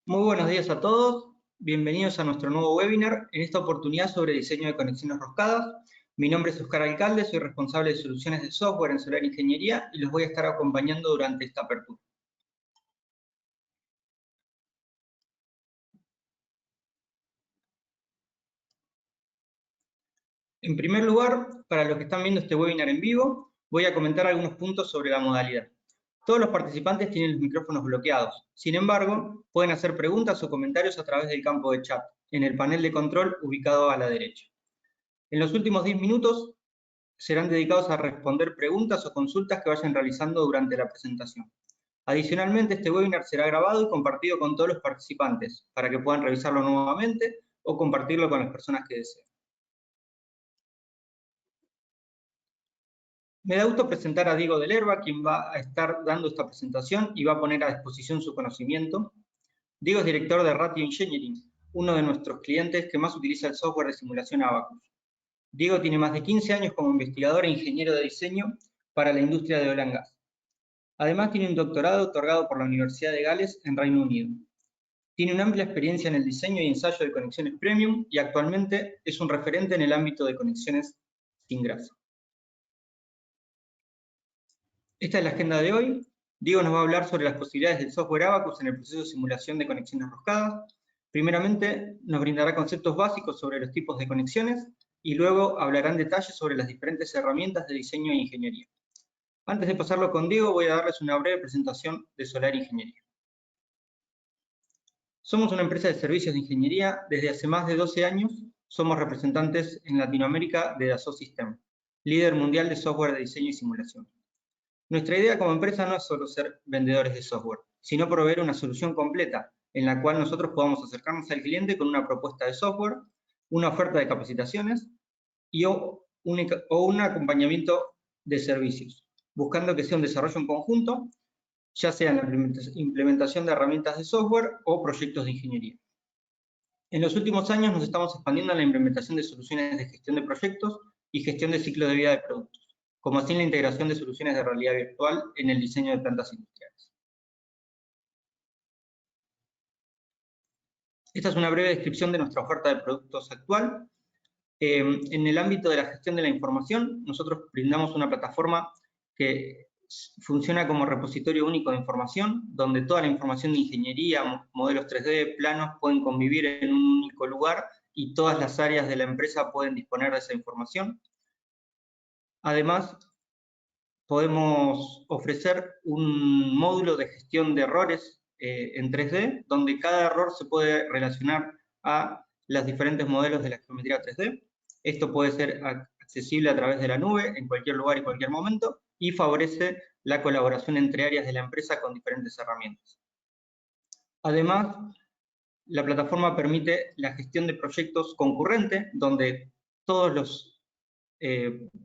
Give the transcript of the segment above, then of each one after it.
Muy buenos días a todos, bienvenidos a nuestro nuevo webinar, en esta oportunidad sobre diseño de conexiones roscadas. Mi nombre es Oscar Alcalde, soy responsable de soluciones de software en Solar Ingeniería y los voy a estar acompañando durante esta apertura. En primer lugar, para los que están viendo este webinar en vivo, voy a comentar algunos puntos sobre la modalidad. Todos los participantes tienen los micrófonos bloqueados. Sin embargo, pueden hacer preguntas o comentarios a través del campo de chat, en el panel de control ubicado a la derecha. En los últimos 10 minutos serán dedicados a responder preguntas o consultas que vayan realizando durante la presentación. Adicionalmente, este webinar será grabado y compartido con todos los participantes, para que puedan revisarlo nuevamente o compartirlo con las personas que deseen. Me da gusto presentar a Diego de Lerba, quien va a estar dando esta presentación y va a poner a disposición su conocimiento. Diego es director de Ratio Engineering, uno de nuestros clientes que más utiliza el software de simulación Abacus. Diego tiene más de 15 años como investigador e ingeniero de diseño para la industria de oil and gas. Además, tiene un doctorado otorgado por la Universidad de Gales en Reino Unido. Tiene una amplia experiencia en el diseño y ensayo de conexiones premium y actualmente es un referente en el ámbito de conexiones sin grasa. Esta es la agenda de hoy. Diego nos va a hablar sobre las posibilidades del software Abacus en el proceso de simulación de conexiones roscadas. Primeramente, nos brindará conceptos básicos sobre los tipos de conexiones y luego hablará en detalle sobre las diferentes herramientas de diseño e ingeniería. Antes de pasarlo con Diego, voy a darles una breve presentación de Solar Ingeniería. Somos una empresa de servicios de ingeniería. Desde hace más de 12 años somos representantes en Latinoamérica de Dassault Systèmes, líder mundial de software de diseño y simulación. Nuestra idea como empresa no es solo ser vendedores de software, sino proveer una solución completa en la cual nosotros podamos acercarnos al cliente con una propuesta de software, una oferta de capacitaciones o un acompañamiento de servicios, buscando que sea un desarrollo en conjunto, ya sea en la implementación de herramientas de software o proyectos de ingeniería. En los últimos años nos estamos expandiendo en la implementación de soluciones de gestión de proyectos y gestión de ciclo de vida de productos, como así en la integración de soluciones de realidad virtual en el diseño de plantas industriales. Esta es una breve descripción de nuestra oferta de productos actual. En el ámbito de la gestión de la información, nosotros brindamos una plataforma que funciona como repositorio único de información, donde toda la información de ingeniería, modelos 3D, planos, pueden convivir en un único lugar y todas las áreas de la empresa pueden disponer de esa información. Además, podemos ofrecer un módulo de gestión de errores en 3D, donde cada error se puede relacionar a los diferentes modelos de la geometría 3D. Esto puede ser accesible a través de la nube, en cualquier lugar y cualquier momento, y favorece la colaboración entre áreas de la empresa con diferentes herramientas. Además, la plataforma permite la gestión de proyectos concurrente, donde todos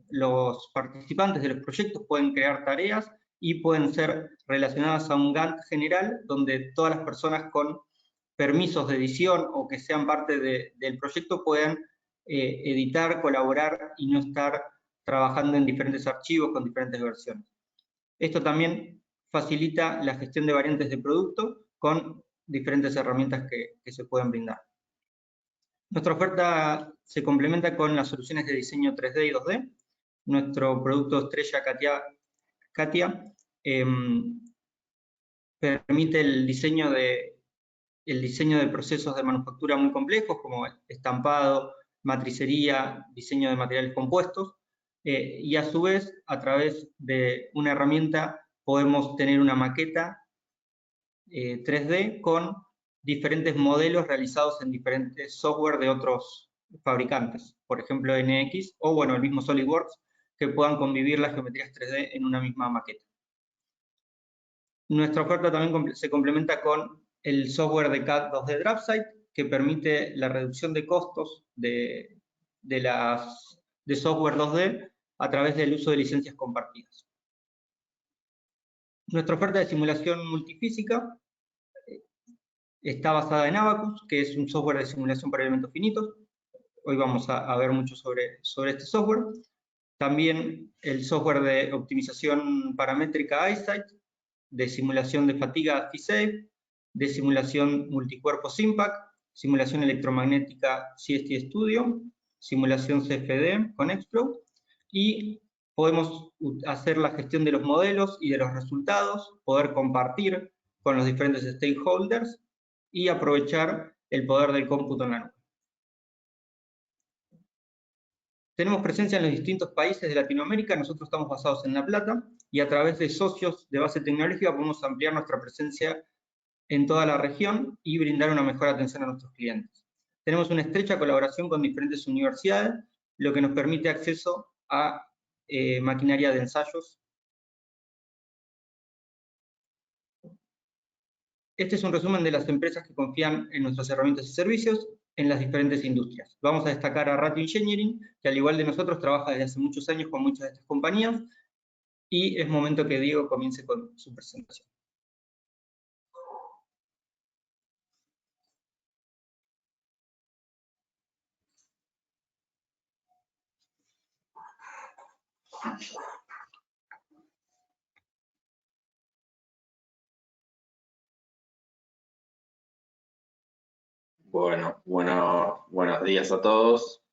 los participantes de los proyectos pueden crear tareas y pueden ser relacionadas a un Gantt general, donde todas las personas con permisos de edición o que sean parte del proyecto puedan editar, colaborar y no estar trabajando en diferentes archivos con diferentes versiones. Esto también facilita la gestión de variantes de producto con diferentes herramientas que se pueden brindar. Nuestra oferta se complementa con las soluciones de diseño 3D y 2D. Nuestro producto estrella CATIA permite el diseño de procesos de manufactura muy complejos, como estampado, matricería, diseño de materiales compuestos, y a su vez, a través de una herramienta, podemos tener una maqueta 3D con diferentes modelos realizados en diferentes software de otros fabricantes, por ejemplo NX o bueno, el mismo SolidWorks, que puedan convivir las geometrías 3D en una misma maqueta. Nuestra oferta también se complementa con el software de CAD 2D DraftSight, que permite la reducción de costos de software 2D a través del uso de licencias compartidas. Nuestra oferta de simulación multifísica está basada en Abacus, que es un software de simulación para elementos finitos. Hoy vamos a ver mucho sobre este software. También el software de optimización paramétrica EyeSight, de simulación de fatiga FISAFE, de simulación multicuerpo SIMPAC, simulación electromagnética CST Studio, simulación CFD con XFlow, y podemos hacer la gestión de los modelos y de los resultados, poder compartir con los diferentes stakeholders y aprovechar el poder del cómputo en la nube. Tenemos presencia en los distintos países de Latinoamérica, nosotros estamos basados en La Plata, y a través de socios de base tecnológica podemos ampliar nuestra presencia en toda la región y brindar una mejor atención a nuestros clientes. Tenemos una estrecha colaboración con diferentes universidades, lo que nos permite acceso a maquinaria de ensayos. Este es un resumen de las empresas que confían en nuestras herramientas y servicios en las diferentes industrias. Vamos a destacar a Ratio Engineering, que al igual de nosotros trabaja desde hace muchos años con muchas de estas compañías, y es momento que Diego comience con su presentación. Bueno, buenos días a todos.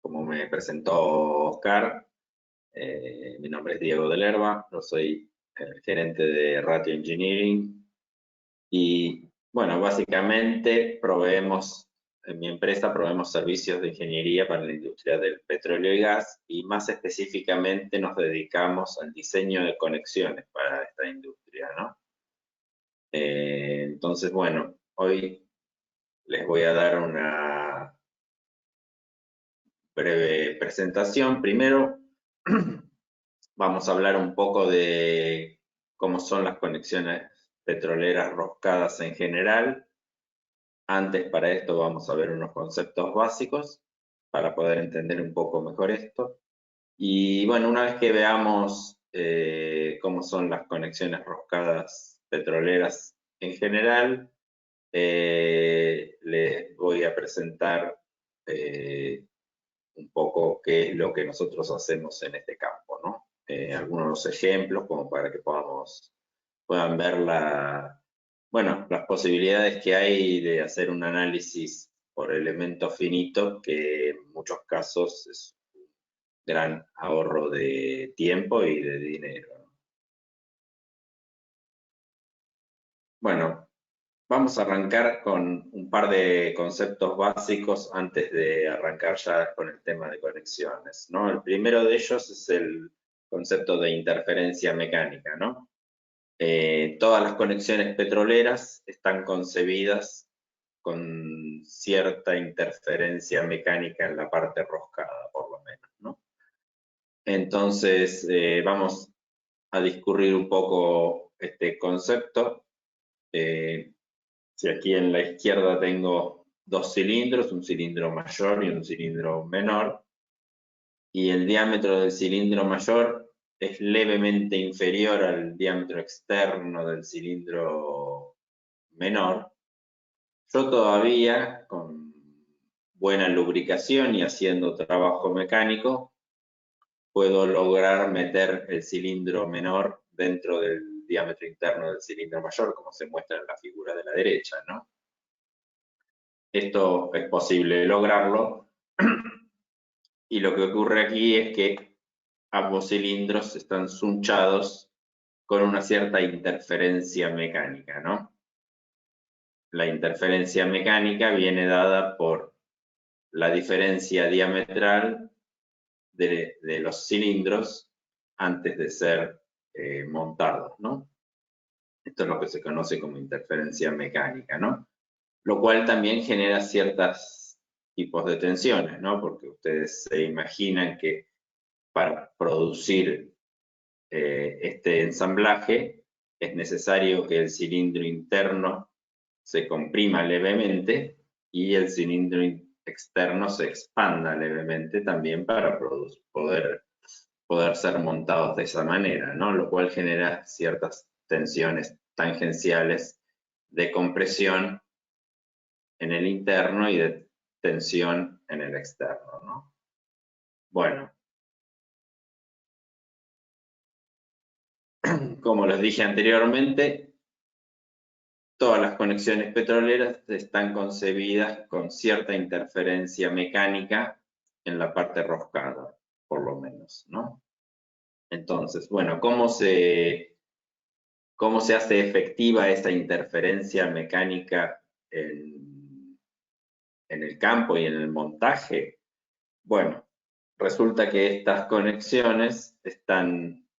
Como me presentó Oscar, mi nombre es Diego de Lerba, yo soy el gerente de Ratio Engineering y, bueno, básicamente en mi empresa proveemos servicios de ingeniería para la industria del petróleo y gas y más específicamente nos dedicamos al diseño de conexiones para esta industria, ¿no? Entonces, bueno, hoy les voy a dar una breve presentación. Primero, vamos a hablar un poco de cómo son las conexiones petroleras roscadas en general. Antes, para esto, vamos a ver unos conceptos básicos para poder entender un poco mejor esto. Y bueno, una vez que veamos cómo son las conexiones roscadas petroleras en general, les voy a presentar un poco qué es lo que nosotros hacemos en este campo, ¿no? Algunos ejemplos como para que puedan ver las posibilidades que hay de hacer un análisis por elemento finito, que en muchos casos es un gran ahorro de tiempo y de dinero. Bueno, vamos a arrancar con un par de conceptos básicos antes de arrancar ya con el tema de conexiones, ¿no? El primero de ellos es el concepto de interferencia mecánica, ¿no? Todas las conexiones petroleras están concebidas con cierta interferencia mecánica en la parte roscada, por lo menos, ¿no? Entonces, vamos a discurrir un poco este concepto. Si aquí en la izquierda tengo dos cilindros, un cilindro mayor y un cilindro menor, y el diámetro del cilindro mayor es levemente inferior al diámetro externo del cilindro menor, yo todavía, con buena lubricación y haciendo trabajo mecánico, puedo lograr meter el cilindro menor dentro del diámetro interno del cilindro mayor, como se muestra en la figura de la derecha, ¿no? Esto es posible lograrlo y lo que ocurre aquí es que ambos cilindros están sunchados con una cierta interferencia mecánica, ¿no? La interferencia mecánica viene dada por la diferencia diametral de los cilindros antes de ser montados, ¿no? Esto es lo que se conoce como interferencia mecánica, ¿no? Lo cual también genera ciertos tipos de tensiones, ¿no? Porque ustedes se imaginan que para producir este ensamblaje es necesario que el cilindro interno se comprima levemente y el cilindro externo se expanda levemente también para poder ser montados de esa manera, ¿no? Lo cual genera ciertas tensiones tangenciales de compresión en el interno y de tensión en el externo, ¿no? Bueno, como les dije anteriormente, todas las conexiones petroleras están concebidas con cierta interferencia mecánica en la parte roscada, por lo menos, ¿no? Entonces, bueno, ¿cómo se hace efectiva esta interferencia mecánica en el campo y en el montaje? Bueno, resulta que estas conexiones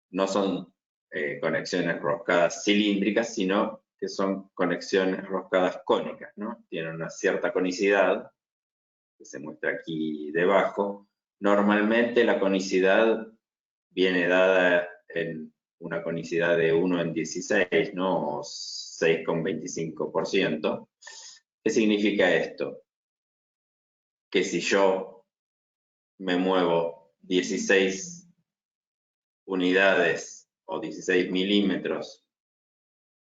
no son conexiones roscadas cilíndricas, sino que son conexiones roscadas cónicas, ¿no? Tienen una cierta conicidad, que se muestra aquí debajo. Normalmente la conicidad viene dada en una conicidad de 1 en 16, ¿no? O 6,25%. ¿Qué significa esto? Que si yo me muevo 16 unidades o 16 milímetros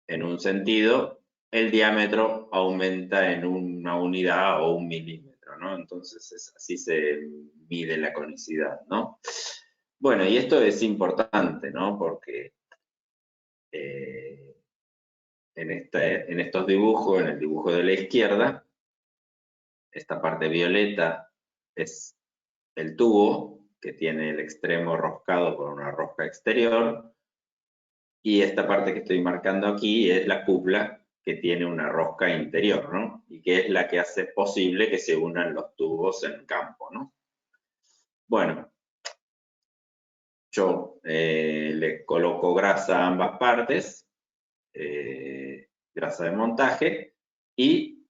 en un sentido, el diámetro aumenta en una unidad o un milímetro, ¿no? Entonces así se mide la conicidad, ¿no? Bueno, y esto es importante, ¿no? Porque en estos dibujos, en el dibujo de la izquierda, esta parte violeta es el tubo que tiene el extremo roscado por una rosca exterior, y esta parte que estoy marcando aquí es la cupla que tiene una rosca interior, ¿no? Y que es la que hace posible que se unan los tubos en campo, ¿no? Bueno, yo le coloco grasa a ambas partes, grasa de montaje, y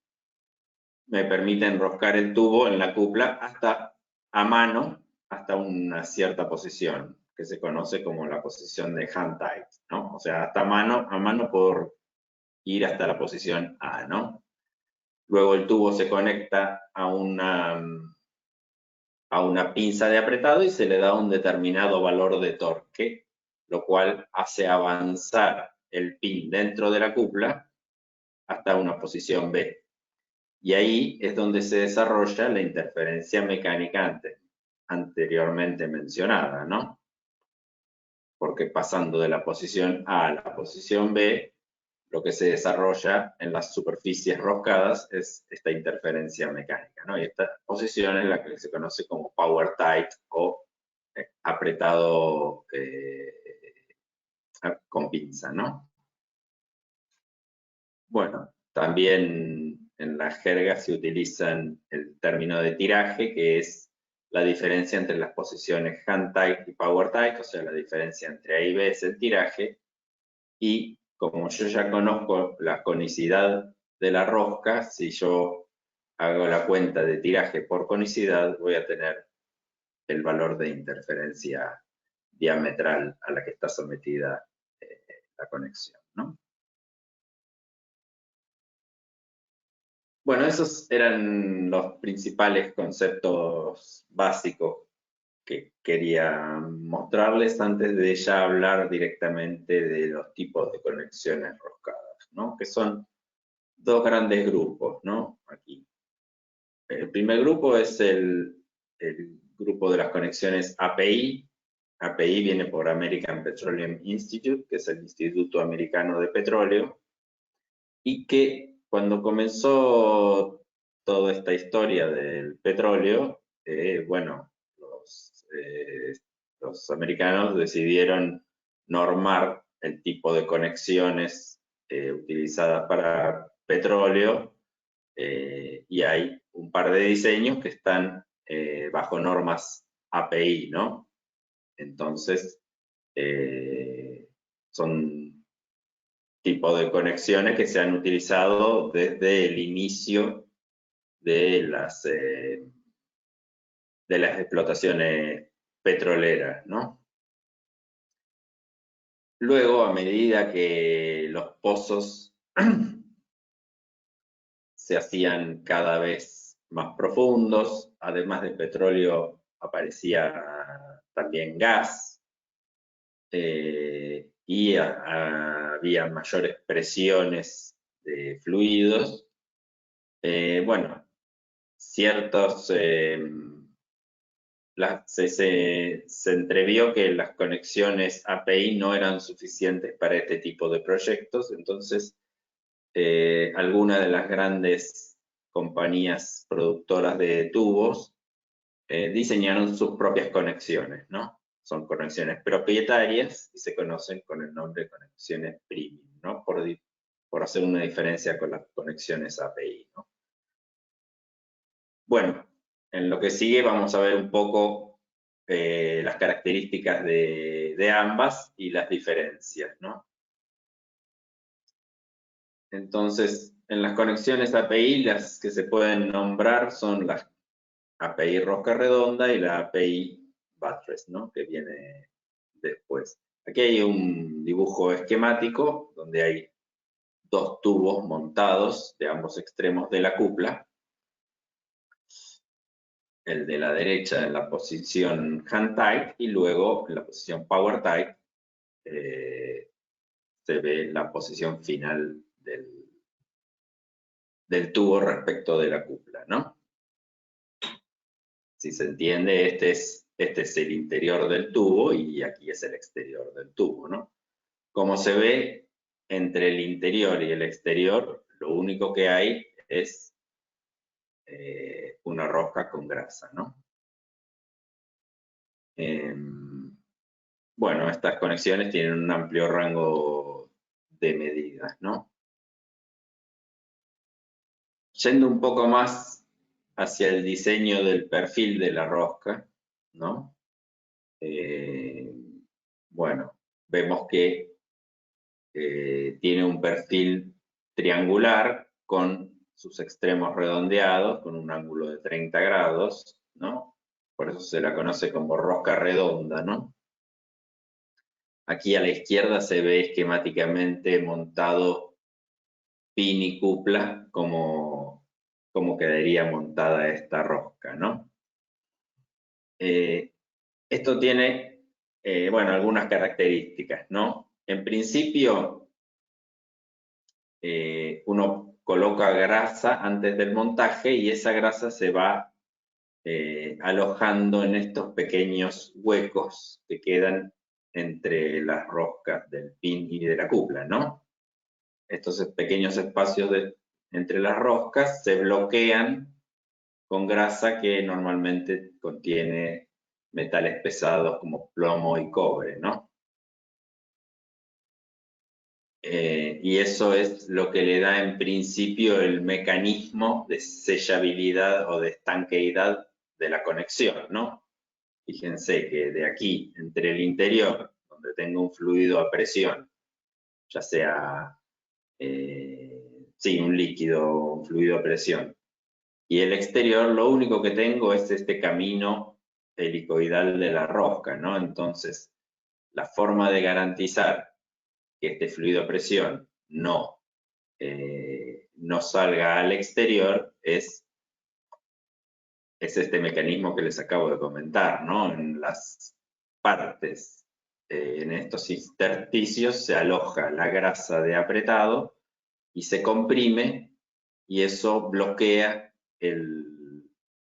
me permite enroscar el tubo en la cupla hasta a mano, hasta una cierta posición, que se conoce como la posición de hand tight, ¿no? O sea, hasta a mano por ir hasta la posición A, ¿no? Luego el tubo se conecta a una pinza de apretado y se le da un determinado valor de torque, lo cual hace avanzar el pin dentro de la cupla hasta una posición B. Y ahí es donde se desarrolla la interferencia mecánica anteriormente mencionada, ¿no? Porque pasando de la posición A a la posición B, lo que se desarrolla en las superficies roscadas es esta interferencia mecánica, ¿no? Y esta posición es la que se conoce como power tight o apretado con pinza, ¿no? Bueno, también en la jerga se utiliza el término de tiraje, que es la diferencia entre las posiciones hand tight y power tight, o sea, la diferencia entre A y B es el tiraje, y como yo ya conozco la conicidad de la rosca, si yo hago la cuenta de tiraje por conicidad, voy a tener el valor de interferencia diametral a la que está sometida la conexión, ¿no? Bueno, esos eran los principales conceptos básicos que quería mostrarles antes de ya hablar directamente de los tipos de conexiones roscadas, ¿no? Que son dos grandes grupos, ¿no? Aquí. El primer grupo es el grupo de las conexiones API. API viene por American Petroleum Institute, que es el Instituto Americano de Petróleo, y que cuando comenzó toda esta historia del petróleo, bueno, los americanos decidieron normar el tipo de conexiones utilizadas para petróleo, y hay un par de diseños que están bajo normas API, ¿no? Entonces, son tipos de conexiones que se han utilizado desde el inicio de las explotaciones petroleras, ¿no? Luego, a medida que los pozos se hacían cada vez más profundos, además de petróleo aparecía también gas, y había mayores presiones de fluidos. Bueno, se entrevió que las conexiones API no eran suficientes para este tipo de proyectos, entonces algunas de las grandes compañías productoras de tubos diseñaron sus propias conexiones, ¿no? Son conexiones propietarias y se conocen con el nombre de conexiones premium, ¿no? Por hacer una diferencia con las conexiones API, ¿no? Bueno, en lo que sigue vamos a ver un poco las características de ambas y las diferencias, ¿no? Entonces, en las conexiones API, las que se pueden nombrar son las API rosca redonda y la API buttress, ¿no? Que viene después. Aquí hay un dibujo esquemático donde hay dos tubos montados de ambos extremos de la cupla. El de la derecha en la posición hand tight y luego en la posición power tight se ve la posición final del tubo respecto de la cupla, ¿no? Si se entiende, este es el interior del tubo y aquí es el exterior del tubo, ¿no? Como se ve, entre el interior y el exterior, lo único que hay es una rosca con grasa, ¿no? Bueno, estas conexiones tienen un amplio rango de medidas, ¿no? Yendo un poco más hacia el diseño del perfil de la rosca, ¿no? Bueno, vemos que tiene un perfil triangular con sus extremos redondeados, con un ángulo de 30 grados, ¿no? Por eso se la conoce como rosca redonda, ¿no? Aquí a la izquierda se ve esquemáticamente montado pin y cupla como quedaría montada esta rosca, ¿no? Esto tiene, bueno, algunas características, ¿no? En principio, uno coloca grasa antes del montaje y esa grasa se va alojando en estos pequeños huecos que quedan entre las roscas del pin y de la cupla, ¿no? Estos pequeños espacios entre las roscas se bloquean con grasa que normalmente contiene metales pesados como plomo y cobre, ¿no? Y eso es lo que le da en principio el mecanismo de sellabilidad o de estanqueidad de la conexión, ¿no? Fíjense que de aquí, entre el interior, donde tengo un fluido a presión, ya sea, sí, un líquido, un fluido a presión, y el exterior, lo único que tengo es este camino helicoidal de la rosca, ¿no? Entonces, la forma de garantizar que este fluido a presión no salga al exterior es este mecanismo que les acabo de comentar, ¿no? En las partes, en estos intersticios, se aloja la grasa de apretado y se comprime y eso bloquea el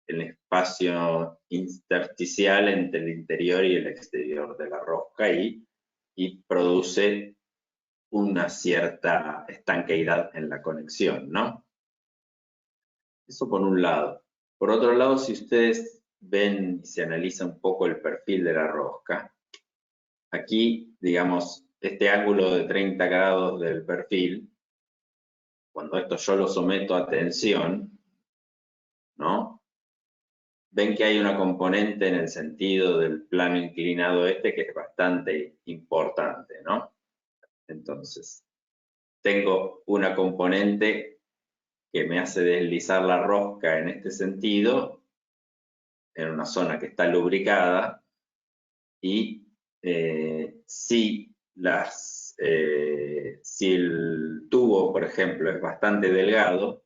espacio intersticial entre el interior y el exterior de la rosca y produce una cierta estanqueidad en la conexión, ¿no? Eso por un lado. Por otro lado, si ustedes ven y se analiza un poco el perfil de la rosca, aquí, digamos, este ángulo de 30 grados del perfil, cuando esto yo lo someto a tensión, ¿no? Ven que hay una componente en el sentido del plano inclinado este que es bastante importante, ¿no? Entonces, tengo una componente que me hace deslizar la rosca en este sentido, en una zona que está lubricada, y si el tubo, por ejemplo, es bastante delgado,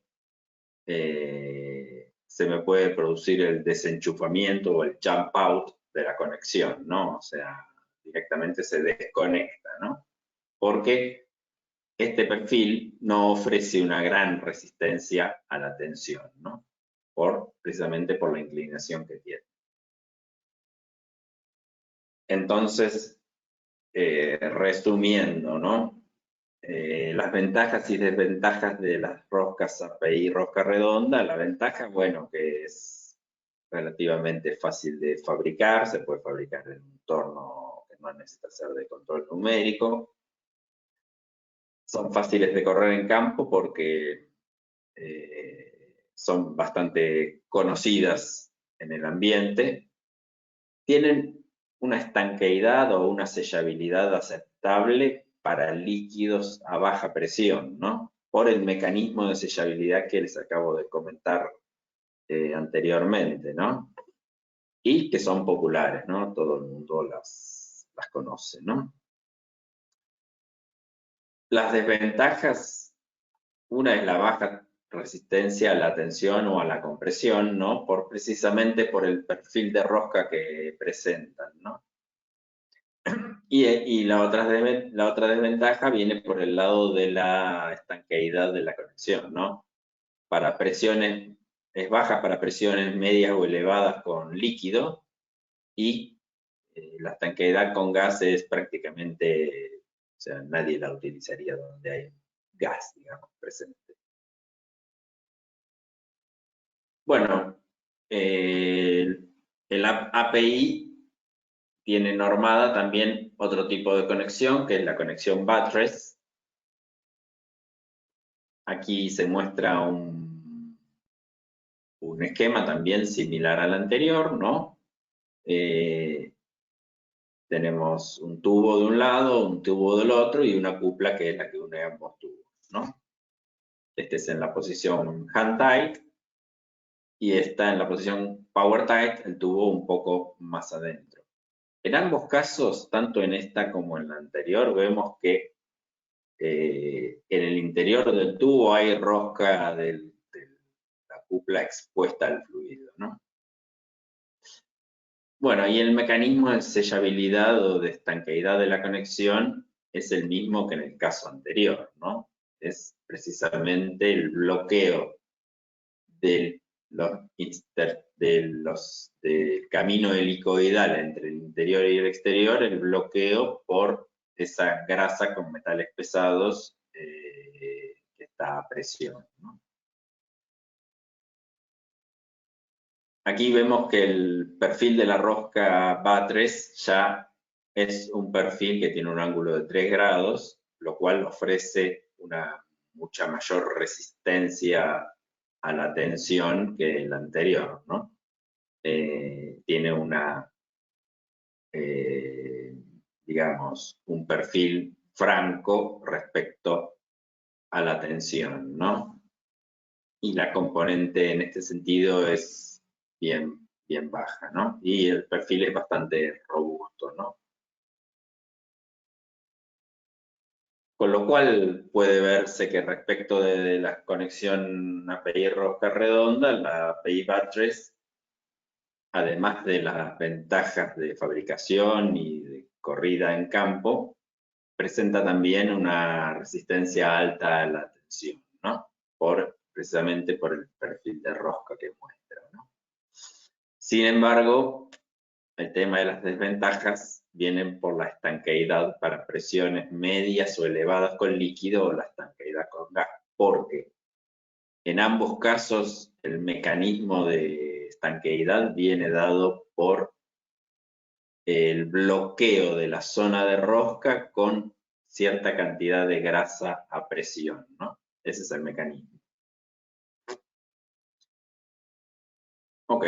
se me puede producir el desenchufamiento o el jump out de la conexión, ¿no? O sea, directamente se desconecta, ¿no? Porque este perfil no ofrece una gran resistencia a la tensión, ¿no? Precisamente por la inclinación que tiene. Entonces, resumiendo, ¿no? las ventajas y desventajas de las roscas API rosca redonda. La ventaja, bueno, que es relativamente fácil de fabricar, se puede fabricar en un entorno que no necesita ser de control numérico. Son fáciles de correr en campo porque son bastante conocidas en el ambiente. Tienen una estanqueidad o una sellabilidad aceptable para líquidos a baja presión, ¿no? Por el mecanismo de sellabilidad que les acabo de comentar anteriormente, ¿no? Y que son populares, ¿no? Todo el mundo las conoce, ¿no? Las desventajas, una es la baja resistencia a la tensión o a la compresión, ¿no? Precisamente por el perfil de rosca que presentan, ¿no? Y la otra desventaja viene por el lado de la estanqueidad de la conexión, ¿no? Para presiones, es baja para presiones medias o elevadas con líquido, y la estanqueidad con gas es prácticamente, o sea, nadie la utilizaría donde hay gas, digamos, presente. Bueno, el API tiene normada también otro tipo de conexión, que es la conexión buttress. Aquí se muestra un esquema también similar al anterior, ¿no? Tenemos un tubo de un lado, un tubo del otro y una cupla que es la que une ambos tubos, ¿no? Este es en la posición hand tight y está en la posición power tight, el tubo un poco más adentro. En ambos casos, tanto en esta como en la anterior, vemos que en el interior del tubo hay rosca de la cupla expuesta al fluido, ¿no? Bueno, y el mecanismo de sellabilidad o de estanqueidad de la conexión es el mismo que en el caso anterior, ¿no? Es precisamente el bloqueo del camino helicoidal entre el interior y el exterior, el bloqueo por esa grasa con metales pesados que está a presión, ¿no? Aquí vemos que el perfil de la rosca buttress ya es un perfil que tiene un ángulo de 3 grados, lo cual ofrece una mucha mayor resistencia a la tensión que el anterior, ¿no? Tiene una, digamos, un perfil franco respecto a la tensión, ¿no? Y la componente en este sentido es bien baja, ¿no? Y el perfil es bastante robusto, ¿no? Con lo cual puede verse que respecto de la conexión API rosca redonda, la API buttress, además de las ventajas de fabricación y de corrida en campo, presenta también una resistencia alta a la tensión, ¿no? Precisamente por el perfil de rosca que muestra, ¿no? Sin embargo, el tema de las desventajas vienen por la estanqueidad para presiones medias o elevadas con líquido o la estanqueidad con gas, porque en ambos casos el mecanismo de estanqueidad viene dado por el bloqueo de la zona de rosca con cierta cantidad de grasa a presión, ¿no? Ese es el mecanismo. Ok.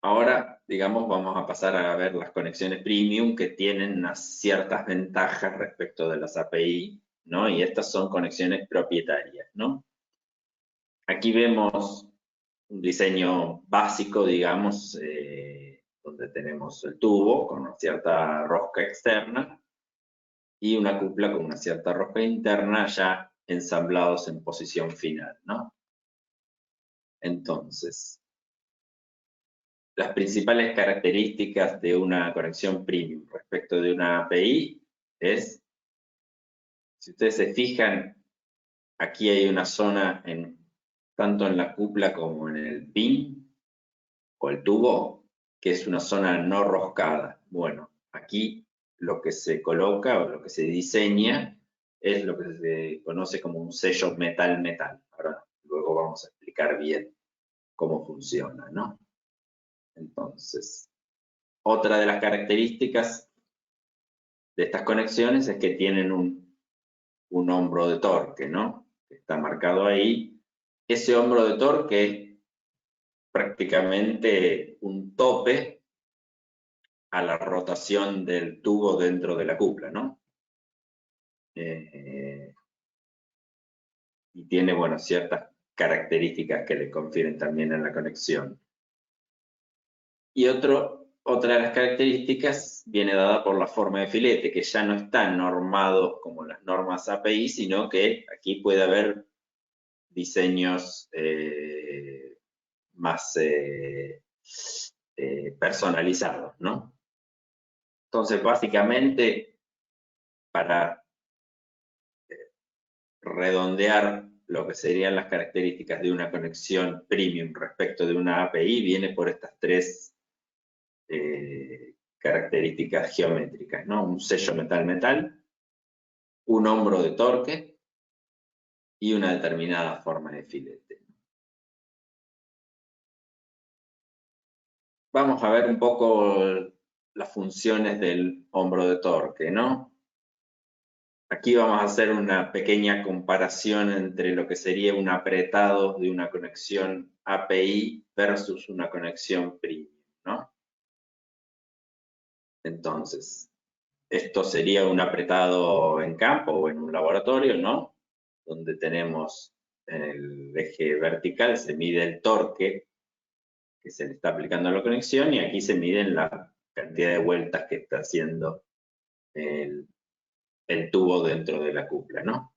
Ahora, digamos, vamos a pasar a ver las conexiones premium que tienen unas ciertas ventajas respecto de las API, ¿no? Y estas son conexiones propietarias, ¿no? Aquí vemos un diseño básico, digamos, donde tenemos el tubo con una cierta rosca externa y una cupla con una cierta rosca interna ya ensamblados en posición final, ¿no? Entonces, las principales características de una conexión premium respecto de una API es, si ustedes se fijan, aquí hay una zona tanto en la cupla como en el pin o el tubo, que es una zona no roscada. Bueno, aquí lo que se coloca o lo que se diseña es lo que se conoce como un sello metal-metal. Ahora luego vamos a explicar bien cómo funciona, ¿no? Entonces, otra de las características de estas conexiones es que tienen un hombro de torque, ¿no? Está marcado ahí. Ese hombro de torque es prácticamente un tope a la rotación del tubo dentro de la cupla, ¿no? Y tiene, bueno, ciertas características que le confieren también a la conexión. Y otra de las características viene dada por la forma de filete, que ya no está normado como las normas API, sino que aquí puede haber diseños más personalizados, ¿no? Entonces, básicamente, para redondear lo que serían las características de una conexión premium respecto de una API, viene por estas tres características geométricas, ¿no? Un sello metal-metal, un hombro de torque y una determinada forma de filete. Vamos a ver un poco las funciones del hombro de torque, ¿no? Aquí vamos a hacer una pequeña comparación entre lo que sería un apretado de una conexión API versus una conexión premium, ¿no? Entonces, esto sería un apretado en campo o en un laboratorio, ¿no? Donde tenemos en el eje vertical se mide el torque que se le está aplicando a la conexión y aquí se miden la cantidad de vueltas que está haciendo el tubo dentro de la cupla, ¿no?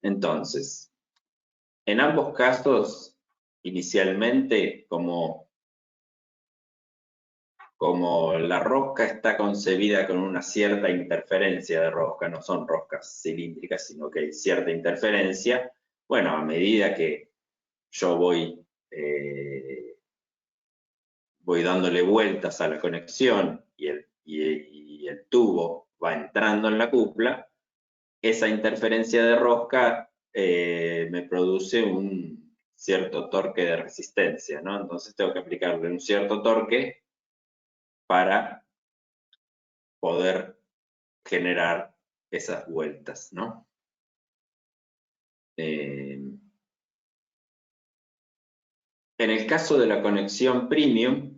Entonces, en ambos casos, inicialmente, como la rosca está concebida con una cierta interferencia de rosca, no son roscas cilíndricas, sino que hay cierta interferencia, bueno, a medida que yo voy dándole vueltas a la conexión y el tubo va entrando en la cupla, esa interferencia de rosca me produce un cierto torque de resistencia, ¿no? Entonces tengo que aplicarle un cierto torque para poder generar esas vueltas, ¿no? En el caso de la conexión premium,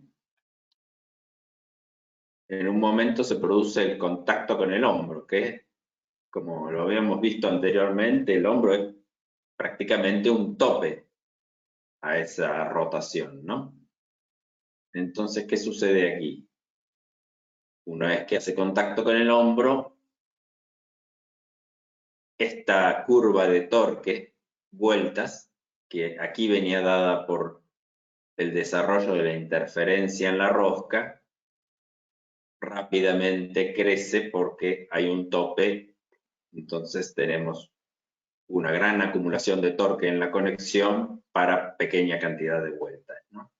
en un momento se produce el contacto con el hombro, que como lo habíamos visto anteriormente, el hombro es prácticamente un tope a esa rotación, ¿no? Entonces, ¿qué sucede aquí? Una vez que hace contacto con el hombro, esta curva de torque, vueltas, que aquí venía dada por el desarrollo de la interferencia en la rosca, rápidamente crece porque hay un tope, entonces tenemos una gran acumulación de torque en la conexión para pequeña cantidad de vueltas, ¿no?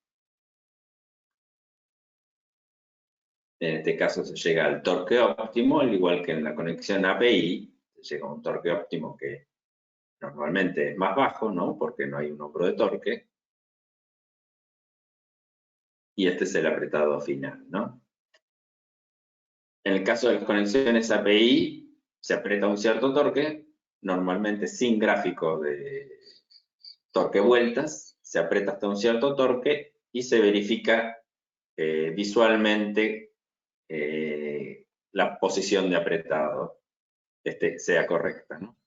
En este caso se llega al torque óptimo, al igual que en la conexión API, se llega a un torque óptimo que normalmente es más bajo, ¿no? Porque no hay un hombro de torque. Y este es el apretado final, ¿no? En el caso de las conexiones API, se aprieta un cierto torque, normalmente sin gráfico de torque vueltas, se aprieta hasta un cierto torque y se verifica visualmente la posición de apretado sea correcta, ¿no?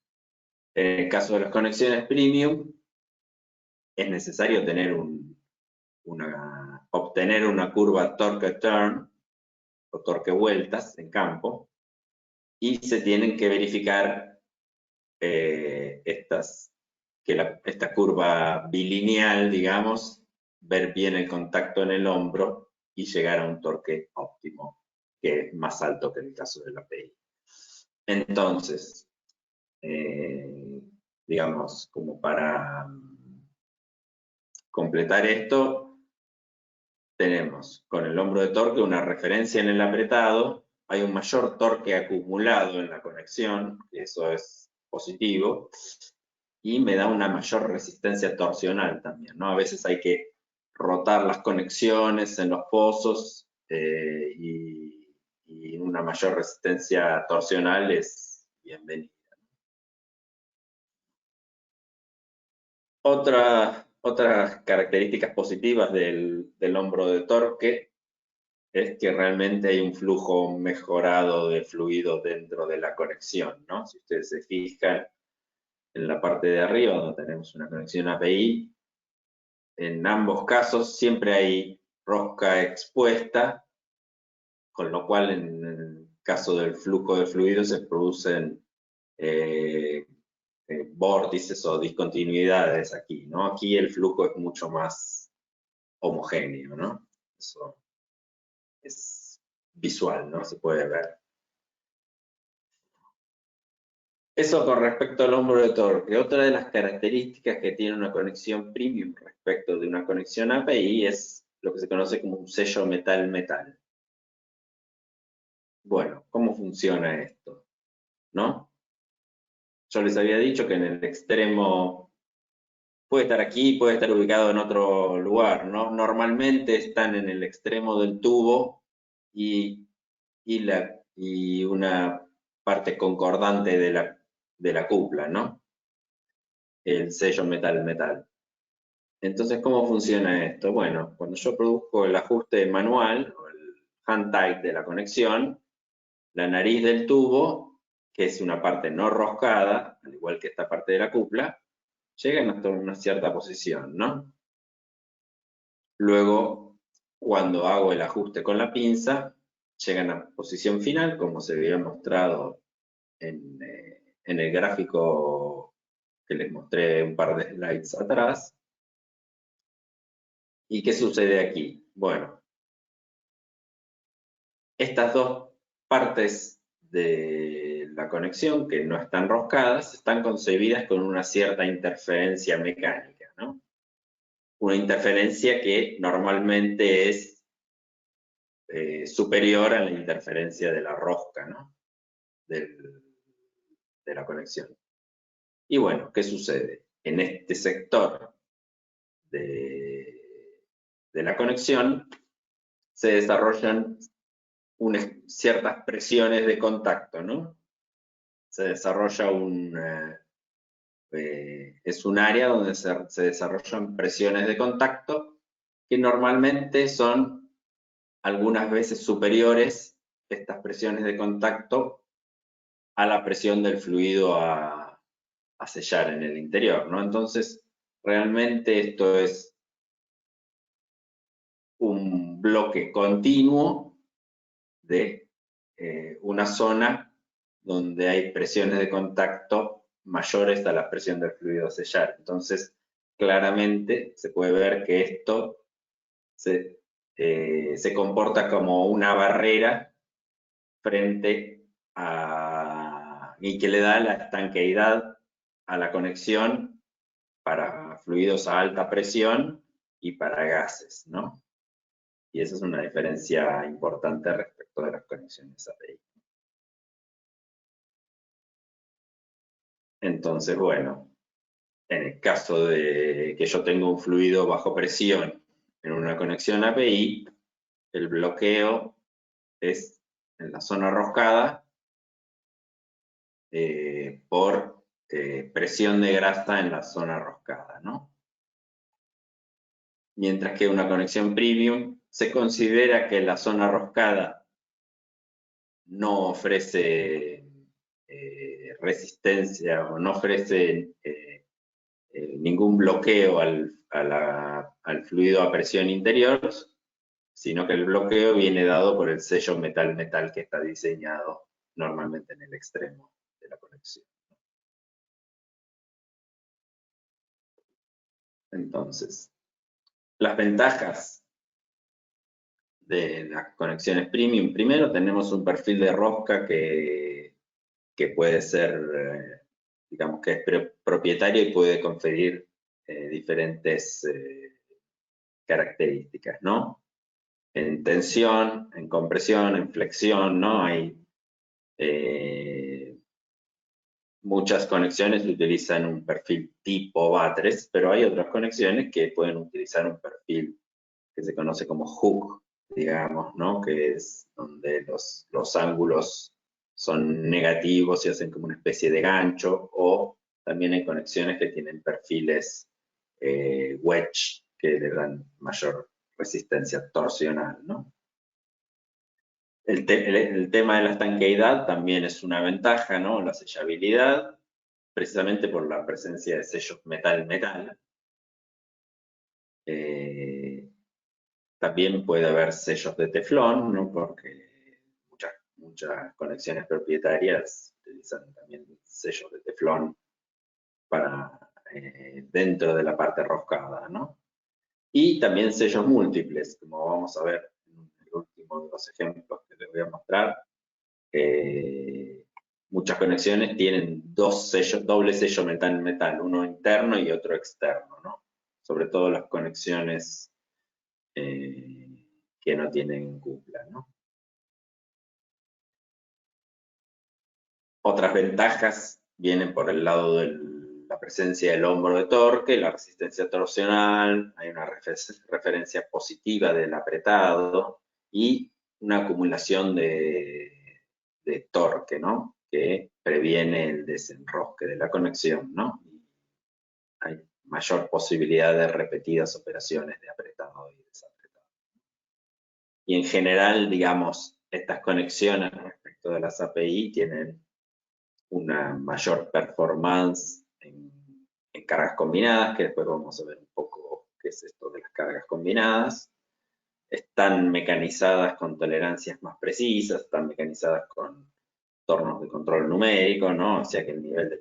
En el caso de las conexiones premium, es necesario tener obtener una curva torque turn o torque vueltas en campo y se tienen que verificar esta curva bilineal, digamos, ver bien el contacto en el hombro y llegar a un torque óptimo, que es más alto que en el caso de la API. Entonces, digamos, como para completar esto, tenemos con el hombro de torque una referencia en el apretado hay un mayor torque acumulado en la conexión, que eso es positivo, y me da una mayor resistencia torsional también, ¿no? A veces hay que rotar las conexiones en los pozos y una mayor resistencia torsional es bienvenida. Otras características positivas del hombro de torque es que realmente hay un flujo mejorado de fluido dentro de la conexión, ¿no? Si ustedes se fijan en la parte de arriba, donde tenemos una conexión API, en ambos casos siempre hay rosca expuesta, con lo cual en el caso del flujo de fluido se producen vórtices o discontinuidades aquí, ¿no? Aquí el flujo es mucho más homogéneo, ¿no? Eso es visual, ¿no? Se puede ver. Eso con respecto al hombro de torque. Otra de las características que tiene una conexión premium respecto de una conexión API es lo que se conoce como un sello metal-metal. Bueno, ¿cómo funciona esto? ¿No? Yo les había dicho que en el extremo puede estar aquí, puede estar ubicado en otro lugar, ¿no? Normalmente están en el extremo del tubo y una parte concordante de la cupla, ¿no? El sello metal-metal. Entonces, ¿cómo funciona esto? Bueno, cuando yo produzco el ajuste manual o el hand tight de la conexión, la nariz del tubo, que es una parte no roscada, al igual que esta parte de la cupla, llega hasta una cierta posición, ¿no? Luego, cuando hago el ajuste con la pinza, llegan a posición final, como se había mostrado en el gráfico que les mostré un par de slides atrás. ¿Y qué sucede aquí? Bueno, estas dos partes de la conexión que no están roscadas están concebidas con una cierta interferencia mecánica, ¿no? Una interferencia que normalmente es superior a la interferencia de la rosca, ¿no? De la conexión. Y bueno, ¿qué sucede? En este sector de la conexión se desarrollan ciertas presiones de contacto, ¿no? Se desarrolla es un área donde se desarrollan presiones de contacto que normalmente son algunas veces superiores, estas presiones de contacto, a la presión del fluido a sellar en el interior, ¿no? Entonces, realmente esto es un bloque continuo de una zona donde hay presiones de contacto mayores a la presión del fluido a sellar. Entonces, claramente se puede ver que esto se comporta como una barrera frente a, y que le da la estanqueidad a la conexión para fluidos a alta presión y para gases, ¿no? Y esa es una diferencia importante respecto de las conexiones API. Entonces, bueno, en el caso de que yo tenga un fluido bajo presión en una conexión API, el bloqueo es en la zona roscada por presión de grasa en la zona roscada, ¿no? Mientras que una conexión premium se considera que la zona roscada no ofrece resistencia o no ofrece ningún bloqueo al fluido a presión interior, sino que el bloqueo viene dado por el sello metal-metal que está diseñado normalmente en el extremo de la conexión. Entonces, las ventajas de las conexiones premium. Primero, tenemos un perfil de rosca que puede ser, digamos que es propietario y puede conferir diferentes características, ¿no? en tensión, en compresión, en flexión, ¿no? Hay muchas conexiones utilizan un perfil tipo Batres, pero hay otras conexiones que pueden utilizar un perfil que se conoce como hook, digamos, ¿no? Que es donde los ángulos son negativos y hacen como una especie de gancho, o también hay conexiones que tienen perfiles wedge, que le dan mayor resistencia torsional, ¿no? El tema de la estanqueidad también es una ventaja, ¿no? La sellabilidad, precisamente por la presencia de sellos metal-metal. También puede haber sellos de teflón, ¿no? Porque muchas conexiones propietarias utilizan también sellos de teflón para dentro de la parte roscada, ¿no? Y también sellos múltiples, como vamos a ver en el último de los ejemplos que les voy a mostrar. Muchas conexiones tienen dos sellos, doble sello metal-metal, uno interno y otro externo, ¿no? Sobre todo las conexiones que no tienen cupla, ¿no? Otras ventajas vienen por el lado de la presencia del hombro de torque, la resistencia torsional, hay una referencia positiva del apretado y una acumulación de torque, ¿no? Que previene el desenrosque de la conexión, ¿no? Hay mayor posibilidad de repetidas operaciones de apretado y desapretado. Y en general, digamos, estas conexiones respecto de las API tienen una mayor performance en cargas combinadas, que después vamos a ver un poco qué es esto de las cargas combinadas. Están mecanizadas con tolerancias más precisas, están mecanizadas con tornos de control numérico, ¿no? O sea que el nivel de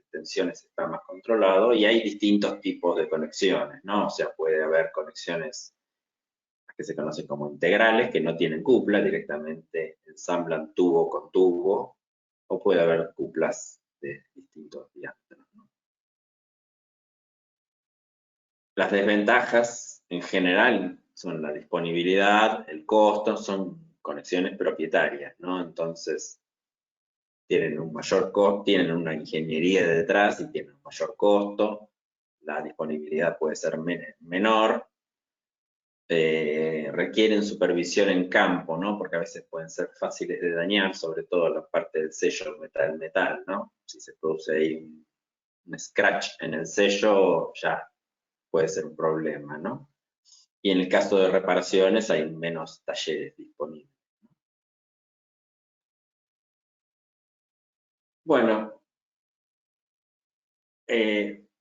tensiones está más controlado y hay distintos tipos de conexiones, ¿no? O sea, puede haber conexiones que se conocen como integrales, que no tienen cupla, directamente ensamblan tubo con tubo, o puede haber cuplas de distintos diámetros, ¿no? Las desventajas en general son la disponibilidad, el costo, son conexiones propietarias, ¿no? Entonces, tienen un mayor costo, tienen una ingeniería de detrás y tienen un mayor costo, la disponibilidad puede ser menor, requieren supervisión en campo, ¿no? Porque a veces pueden ser fáciles de dañar, sobre todo la parte del sello metal-metal, ¿no? Si se produce ahí un scratch en el sello, ya puede ser un problema, ¿no? Y en el caso de reparaciones hay menos talleres disponibles. Bueno,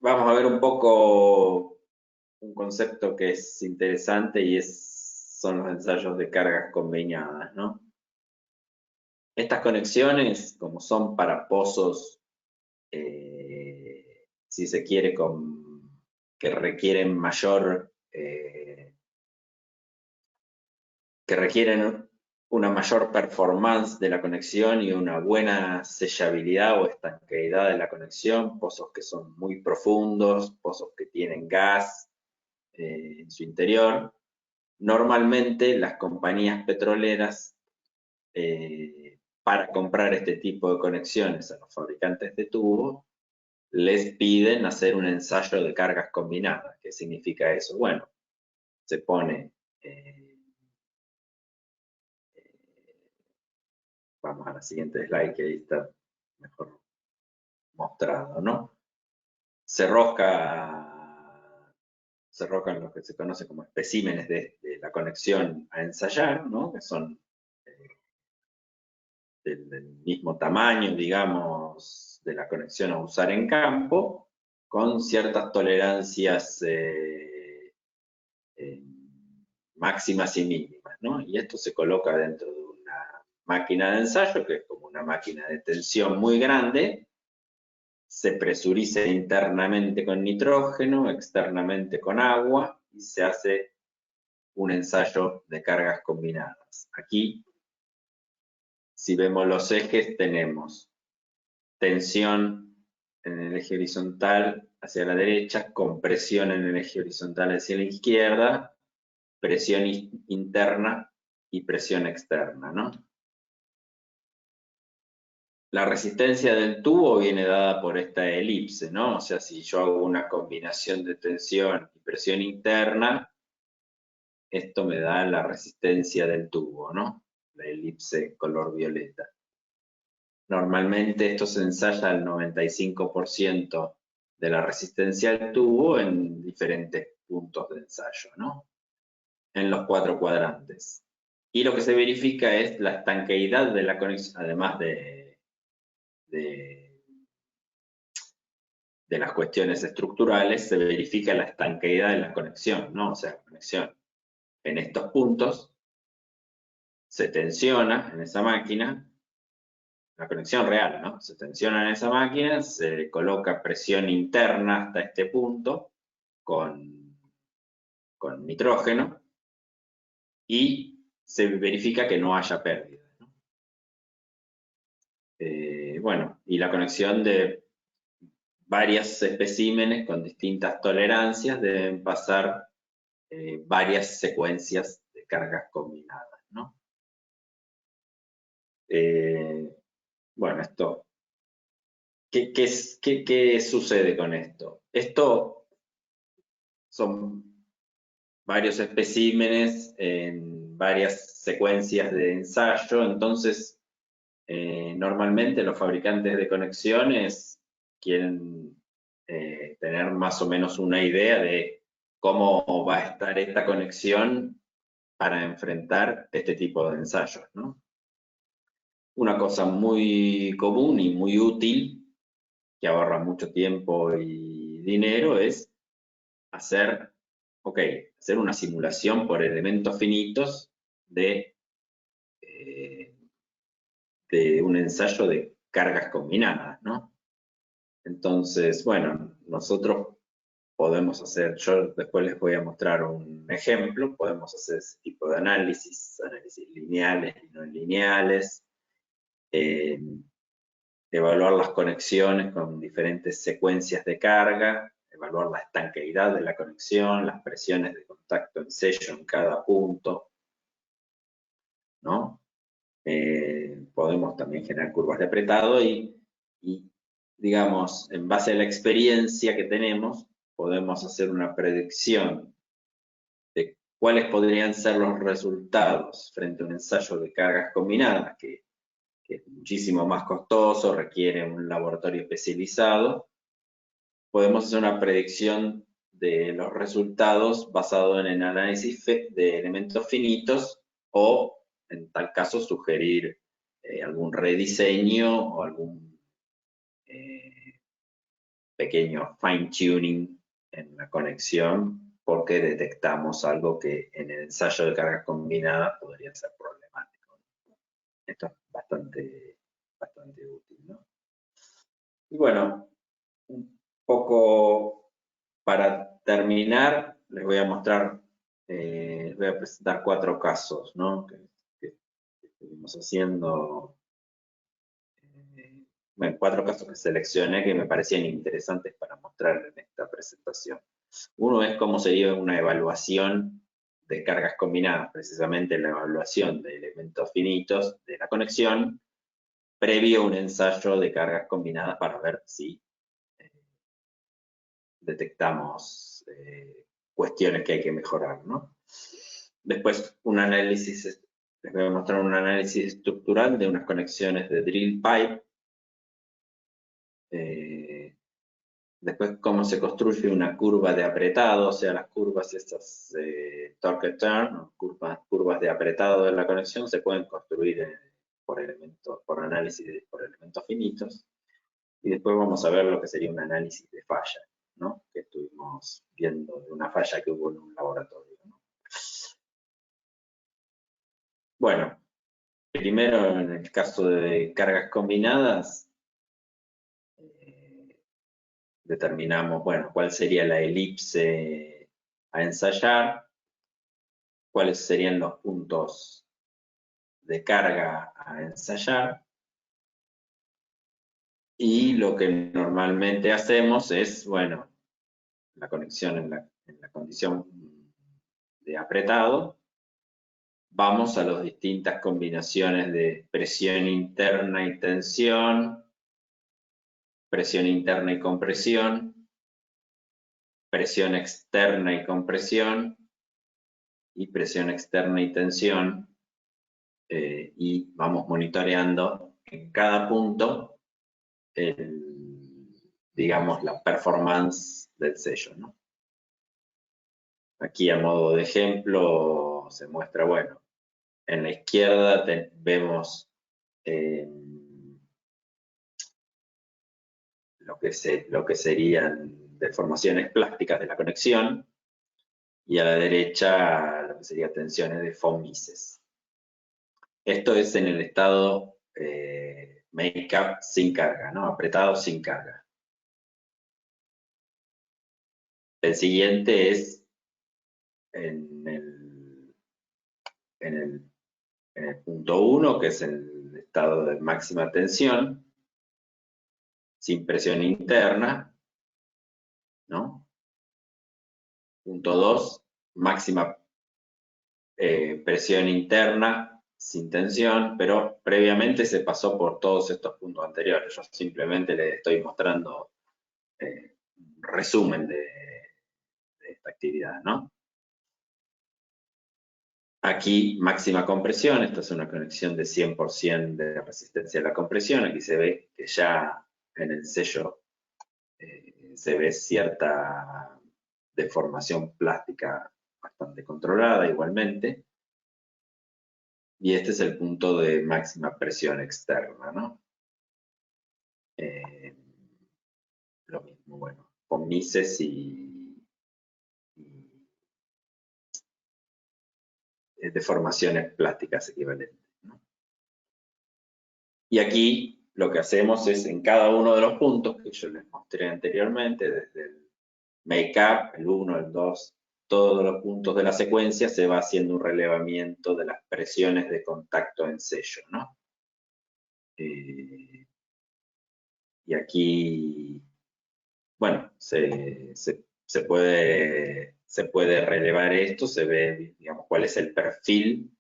vamos a ver un poco un concepto que es interesante y son los ensayos de cargas combinadas, ¿no? Estas conexiones, como son para pozos, si se quiere, que requieren que requieren una mayor performance de la conexión y una buena sellabilidad o estanqueidad de la conexión, pozos que son muy profundos, pozos que tienen gas en su interior. Normalmente las compañías petroleras, para comprar este tipo de conexiones a los fabricantes de tubos, les piden hacer un ensayo de cargas combinadas. ¿Qué significa eso? Bueno, se pone, vamos a la siguiente slide que ahí está mejor mostrado, ¿no? Se roscan lo que se conoce como especímenes de la conexión a ensayar, ¿no? Que son del mismo tamaño, digamos, de la conexión a usar en campo, con ciertas tolerancias máximas y mínimas, ¿no? Y esto se coloca dentro de una máquina de ensayo, que es como una máquina de tensión muy grande, se presuriza internamente con nitrógeno, externamente con agua, y se hace un ensayo de cargas combinadas. Aquí, si vemos los ejes, tenemos tensión en el eje horizontal hacia la derecha, compresión en el eje horizontal hacia la izquierda, presión interna y presión externa, ¿no? La resistencia del tubo viene dada por esta elipse, ¿no? O sea, si yo hago una combinación de tensión y presión interna, esto me da la resistencia del tubo, ¿no? La elipse color violeta. Normalmente esto se ensaya al 95% de la resistencia del tubo en diferentes puntos de ensayo, ¿no? En los 4 cuadrantes. Y lo que se verifica es la estanqueidad de la conexión, además de las cuestiones estructurales, se verifica la estanqueidad de la conexión, ¿no? O sea, la conexión en estos puntos se tensiona en esa máquina, la conexión real, ¿no? Se tensiona en esa máquina, se coloca presión interna hasta este punto con nitrógeno y se verifica que no haya pérdida, ¿no? Bueno, y la conexión de varios especímenes con distintas tolerancias deben pasar varias secuencias de cargas combinadas, ¿no? Bueno, esto, ¿qué sucede con esto? Esto son varios especímenes en varias secuencias de ensayo, entonces normalmente los fabricantes de conexiones quieren tener más o menos una idea de cómo va a estar esta conexión para enfrentar este tipo de ensayos, ¿no? Una cosa muy común y muy útil, que ahorra mucho tiempo y dinero, es hacer una simulación por elementos finitos de un ensayo de cargas combinadas, ¿no? Entonces, bueno, nosotros podemos hacer, yo después les voy a mostrar un ejemplo, podemos hacer ese tipo de análisis lineales y no lineales, evaluar las conexiones con diferentes secuencias de carga, evaluar la estanqueidad de la conexión, las presiones de contacto en sello en cada punto, ¿no? Podemos también generar curvas de apretado y, digamos, en base a la experiencia que tenemos, podemos hacer una predicción de cuáles podrían ser los resultados frente a un ensayo de cargas combinadas, que es muchísimo más costoso, requiere un laboratorio especializado. Podemos hacer una predicción de los resultados basado en el análisis de elementos finitos o, en tal caso, sugerir algún rediseño o algún pequeño fine-tuning en la conexión porque detectamos algo que en el ensayo de cargas combinadas podría ser problemático. Esto es bastante útil, ¿no? Y bueno, un poco para terminar, les voy a mostrar, les voy a presentar 4 casos, ¿no? que estuvimos haciendo. Bueno, 4 casos que seleccioné que me parecían interesantes para mostrar en esta presentación. Uno es cómo sería una evaluación de cargas combinadas, precisamente la evaluación de elementos finitos de la conexión, previo a un ensayo de cargas combinadas para ver si detectamos cuestiones que hay que mejorar, ¿no? Después, un análisis, les voy a mostrar un análisis estructural de unas conexiones de drill pipe. Después, cómo se construye una curva de apretado, o sea, las curvas estas torque turn, curvas de apretado de la conexión, se pueden construir por análisis por elementos finitos. Y después vamos a ver lo que sería un análisis de falla, ¿no? Que estuvimos viendo de una falla que hubo en un laboratorio, ¿no? Bueno, primero en el caso de cargas combinadas, determinamos, bueno, cuál sería la elipse a ensayar, cuáles serían los puntos de carga a ensayar, y lo que normalmente hacemos es, bueno, la conexión en la condición apretado, vamos a las distintas combinaciones de presión interna y tensión, presión interna y compresión, presión externa y compresión, y presión externa y tensión, y vamos monitoreando en cada punto, digamos, la performance del sello, ¿no? Aquí a modo de ejemplo se muestra, bueno, en la izquierda vemos lo que serían deformaciones plásticas de la conexión, y a la derecha lo que serían tensiones de von Mises. Esto es en el estado make-up sin carga, ¿no? Apretado sin carga. El siguiente es en el punto 1, que es el estado de máxima tensión, sin presión interna, ¿no? Punto 2, máxima presión interna sin tensión, pero previamente se pasó por todos estos puntos anteriores. Yo simplemente les estoy mostrando un resumen de esta actividad, ¿no? Aquí máxima compresión, esta es una conexión de 100% de resistencia a la compresión. Aquí se ve que ya en el sello se ve cierta deformación plástica bastante controlada igualmente. Y este es el punto de máxima presión externa, ¿no? Lo mismo, bueno, con Mises y deformaciones plásticas equivalentes, ¿no? Y aquí lo que hacemos es en cada uno de los puntos que yo les mostré anteriormente, desde el make-up, el 1, el 2, todos los puntos de la secuencia, se va haciendo un relevamiento de las presiones de contacto en sello, ¿no? Y aquí, bueno, se puede relevar esto, se ve, digamos, cuál es el perfil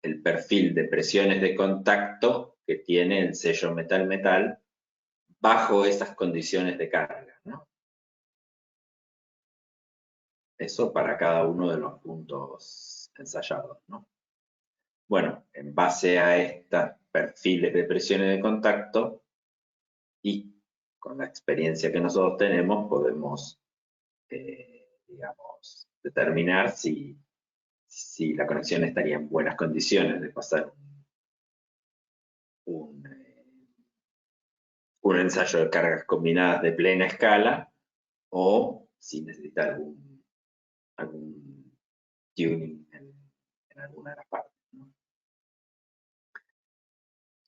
de presiones de contacto que tiene el sello metal-metal bajo esas condiciones de carga, ¿no? Eso para cada uno de los puntos ensayados, ¿no? Bueno, en base a estos perfiles de presiones de contacto y con la experiencia que nosotros tenemos, podemos, digamos, determinar si la conexión estaría en buenas condiciones de pasar un ensayo de cargas combinadas de plena escala, o si necesita algún tuning en alguna de las partes, ¿no?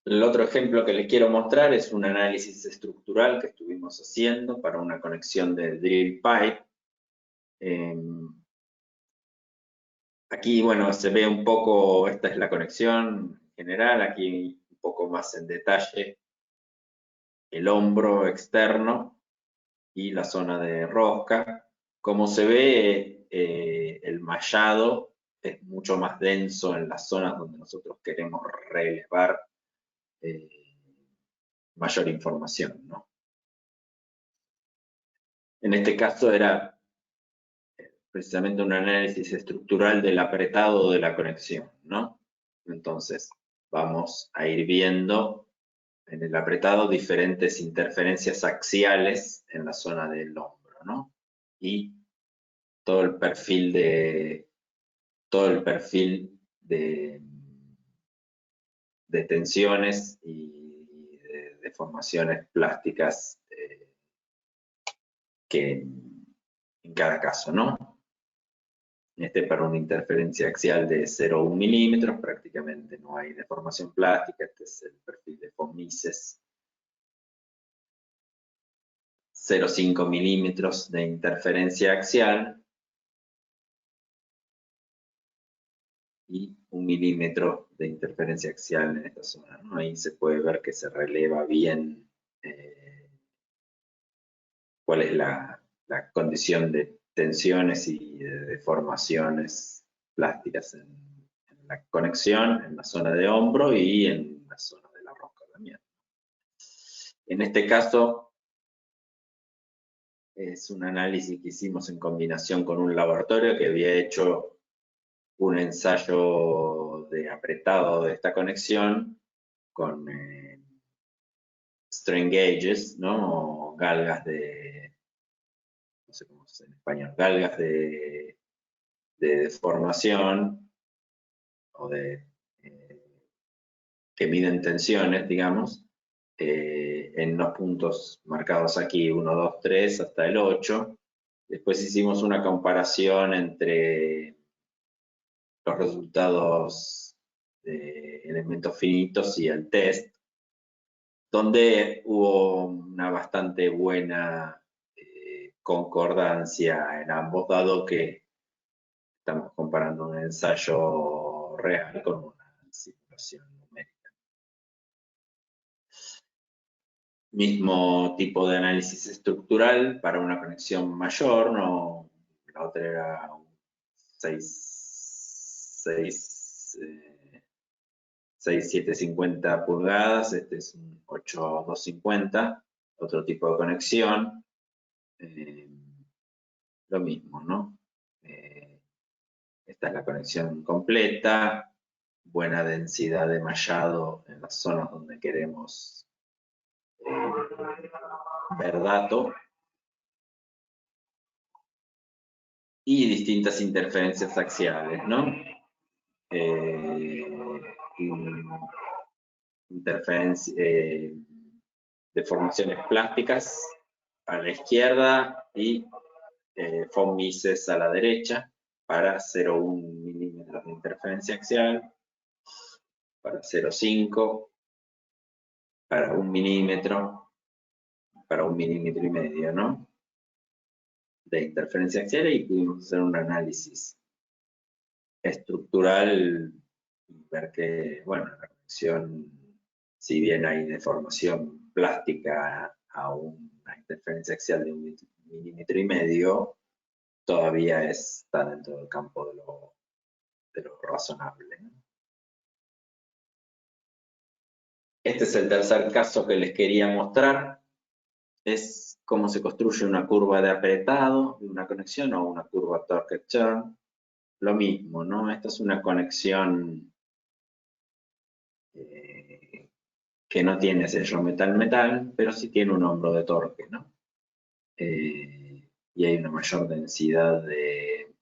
El otro ejemplo que les quiero mostrar es un análisis estructural que estuvimos haciendo para una conexión de drill pipe. Aquí, bueno, se ve un poco, esta es la conexión general, aquí un poco más en detalle el hombro externo y la zona de rosca. Como se ve, el mallado es mucho más denso en las zonas donde nosotros queremos relevar mayor información, ¿no? En este caso era precisamente un análisis estructural del apretado de la conexión, ¿no? Entonces, vamos a ir viendo en el apretado diferentes interferencias axiales en la zona del hombro, ¿no? Y todo el perfil de tensiones y de deformaciones plásticas que en cada caso, ¿no? Para una interferencia axial de 0,1 milímetros, prácticamente no hay deformación plástica. Este es el perfil de von Mises. 0,5 milímetros de interferencia axial y 1 milímetro de interferencia axial en esta zona, ¿no? Ahí se puede ver que se releva bien cuál es la condición de tensiones y de deformaciones plásticas en la conexión, en la zona de hombro y en la zona de la rosca también. En este caso, es un análisis que hicimos en combinación con un laboratorio que había hecho un ensayo de apretado de esta conexión con strain gauges, ¿no? O galgas de, no sé cómo se dice en español, galgas de deformación o de que miden tensiones, digamos, en los puntos marcados aquí, 1, 2, 3, hasta el 8. Después hicimos una comparación entre los resultados de elementos finitos y el test, donde hubo una bastante buena concordancia en ambos, dado que estamos comparando un ensayo real con una simulación numérica. Mismo tipo de análisis estructural para una conexión mayor, no, la otra era 6,750 pulgadas, este es un 8,250, otro tipo de conexión. Lo mismo, ¿no? Esta es la conexión completa, buena densidad de mallado en las zonas donde queremos ver dato y distintas interferencias axiales, ¿no? Deformaciones plásticas a la izquierda y von Mises a la derecha para 0,1 milímetros de interferencia axial, para 0,5, para 1 milímetro, para 1,5 milímetros, ¿no? De interferencia axial, y pudimos hacer un análisis estructural y ver que, bueno, la conexión, si bien hay deformación plástica a una interferencia axial de 1,5 milímetros, todavía está dentro del campo de lo razonable, ¿no? Este es el tercer caso que les quería mostrar. Es cómo se construye una curva de apretado de una conexión o una curva torque-Chern. Lo mismo, ¿no? Esta es una conexión que no tiene sello metal-metal, pero sí tiene un hombro de torque, ¿no? Y hay una mayor densidad de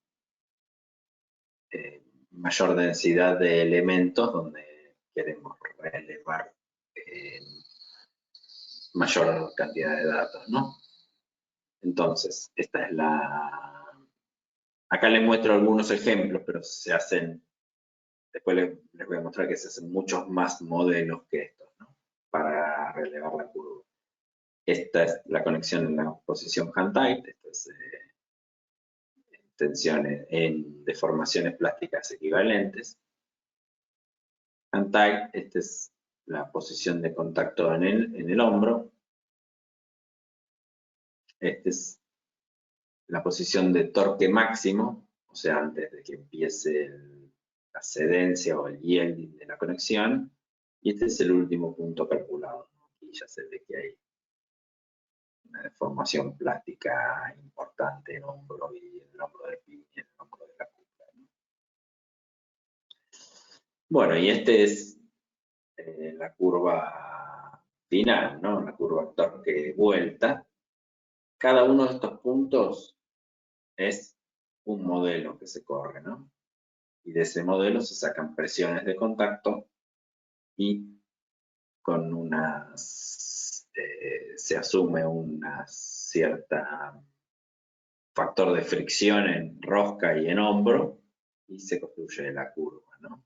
elementos donde queremos relevar mayor cantidad de datos, ¿no? Entonces, esta es la... Acá les muestro algunos ejemplos, pero se hacen... Después les voy a mostrar que se hacen muchos más modelos que estos, ¿no? Para relevar la curva. Esta es la conexión en la posición hand-tight. Esta es tensiones en deformaciones plásticas equivalentes. Hand-tight, esta es la posición de contacto en el hombro. Esta es la posición de torque máximo, o sea, antes de que empiece la cedencia o el yielding de la conexión. Y este es el último punto calculado. Aquí ya se ve que hay una deformación plástica importante en hombro y en el hombro del pie y en el hombro de la cúpula, ¿no? Bueno, y este es la curva final, ¿no? La curva torque vuelta. Cada uno de estos puntos es un modelo que se corre, ¿no? Y de ese modelo se sacan presiones de contacto y con se asume una cierta factor de fricción en rosca y en hombro y se construye la curva, ¿no?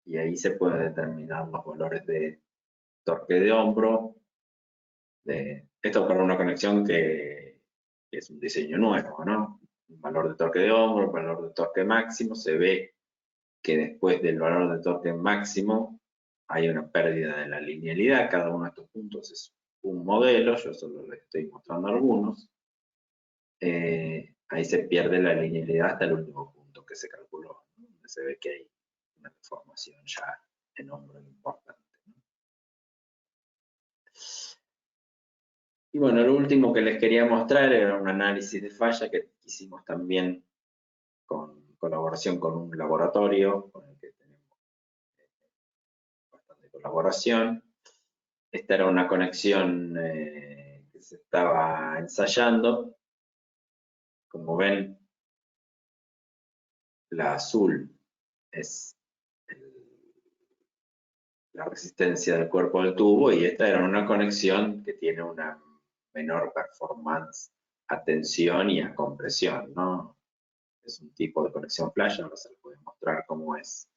Y ahí se pueden determinar los valores de torque de hombro. Esto para una conexión que es un diseño nuevo, ¿no? Un valor de torque de hombro, un valor de torque máximo. Se ve que después del valor de torque máximo hay una pérdida de la linealidad. Cada uno de estos puntos es un modelo, yo solo les estoy mostrando algunos. Ahí se pierde la linealidad hasta el último punto que se calculó. donde se ve que hay una deformación ya en hombro importante. Y bueno, lo último que les quería mostrar era un análisis de falla que hicimos también con colaboración con un laboratorio con el que tenemos bastante colaboración. Esta era una conexión que se estaba ensayando. Como ven, la azul es la resistencia del cuerpo del tubo y esta era una conexión que tiene una menor performance a tensión y a compresión, ¿no? Es un tipo de conexión flash, ahora se les voy a mostrar cómo es.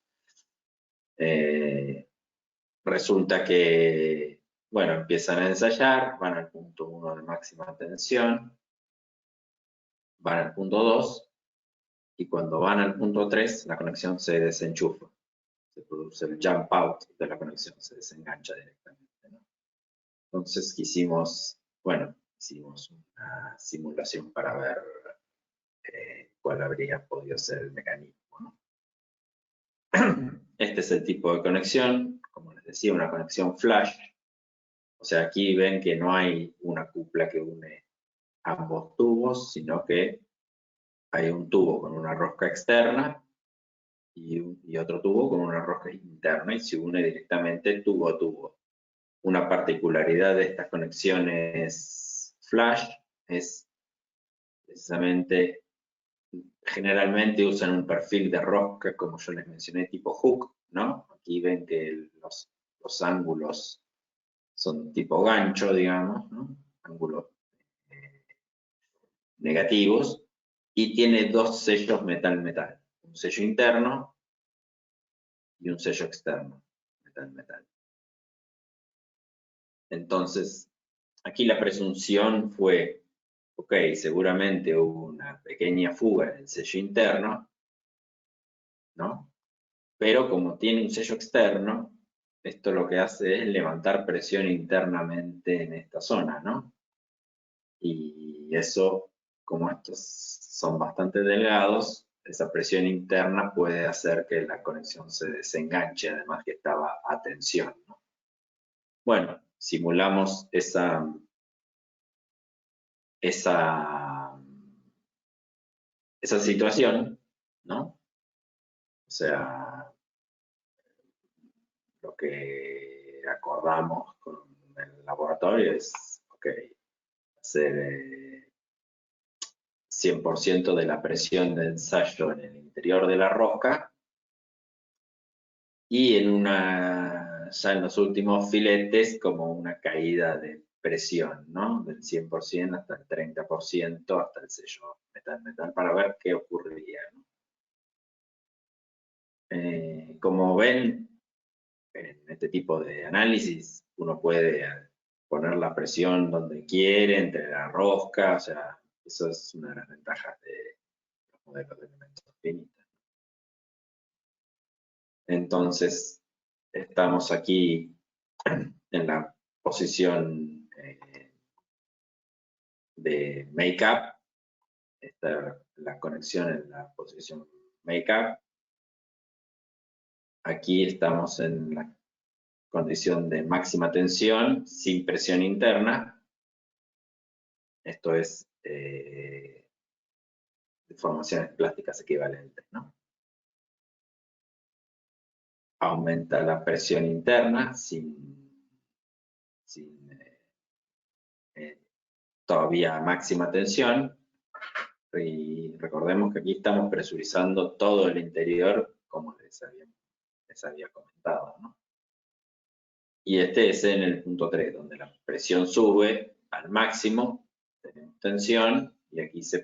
Resulta que, bueno, empiezan a ensayar, van al punto 1 de máxima tensión, van al punto 2 y cuando van al punto 3 la conexión se desenchufa. Se produce el jump out de la conexión, se desengancha directamente, ¿no? Entonces hicimos una simulación para ver cuál habría podido ser el mecanismo, ¿no? Este es el tipo de conexión, como les decía, una conexión flash. O sea, aquí ven que no hay una cupla que une ambos tubos, sino que hay un tubo con una rosca externa y otro tubo con una rosca interna y se une directamente tubo a tubo. Una particularidad de estas conexiones flash es precisamente, generalmente usan un perfil de rosca, como yo les mencioné, tipo hook, ¿no? Aquí ven que los ángulos son tipo gancho, digamos, ¿no? Ángulos negativos, y tiene dos sellos metal-metal, un sello interno y un sello externo, metal-metal. Entonces, aquí la presunción fue, ok, seguramente hubo una pequeña fuga en el sello interno, ¿no? Pero como tiene un sello externo, esto lo que hace es levantar presión internamente en esta zona, ¿no? Y eso, como estos son bastante delgados, esa presión interna puede hacer que la conexión se desenganche, además que estaba a tensión, ¿no? Bueno, simulamos esa situación, ¿no? O sea, lo que acordamos con el laboratorio es, ok, hacer 100% de la presión de ensayo en el interior de la rosca y ya en los últimos filetes como una caída de presión, ¿no? Del 100% hasta el 30%, hasta el sello metal-metal, para ver qué ocurriría, ¿no? Como ven, en este tipo de análisis uno puede poner la presión donde quiere, entre la rosca, o sea, eso es una de las ventajas de los modelos de elementos finitos. Entonces, estamos aquí en la posición de make-up, está la conexión en la posición make-up. Aquí estamos en la condición de máxima tensión, sin presión interna. Esto es deformaciones plásticas equivalentes, ¿no? Aumenta la presión interna todavía máxima tensión. Y recordemos que aquí estamos presurizando todo el interior, como les había comentado, ¿no? Y este es en el punto 3, donde la presión sube al máximo, tenemos tensión, y aquí se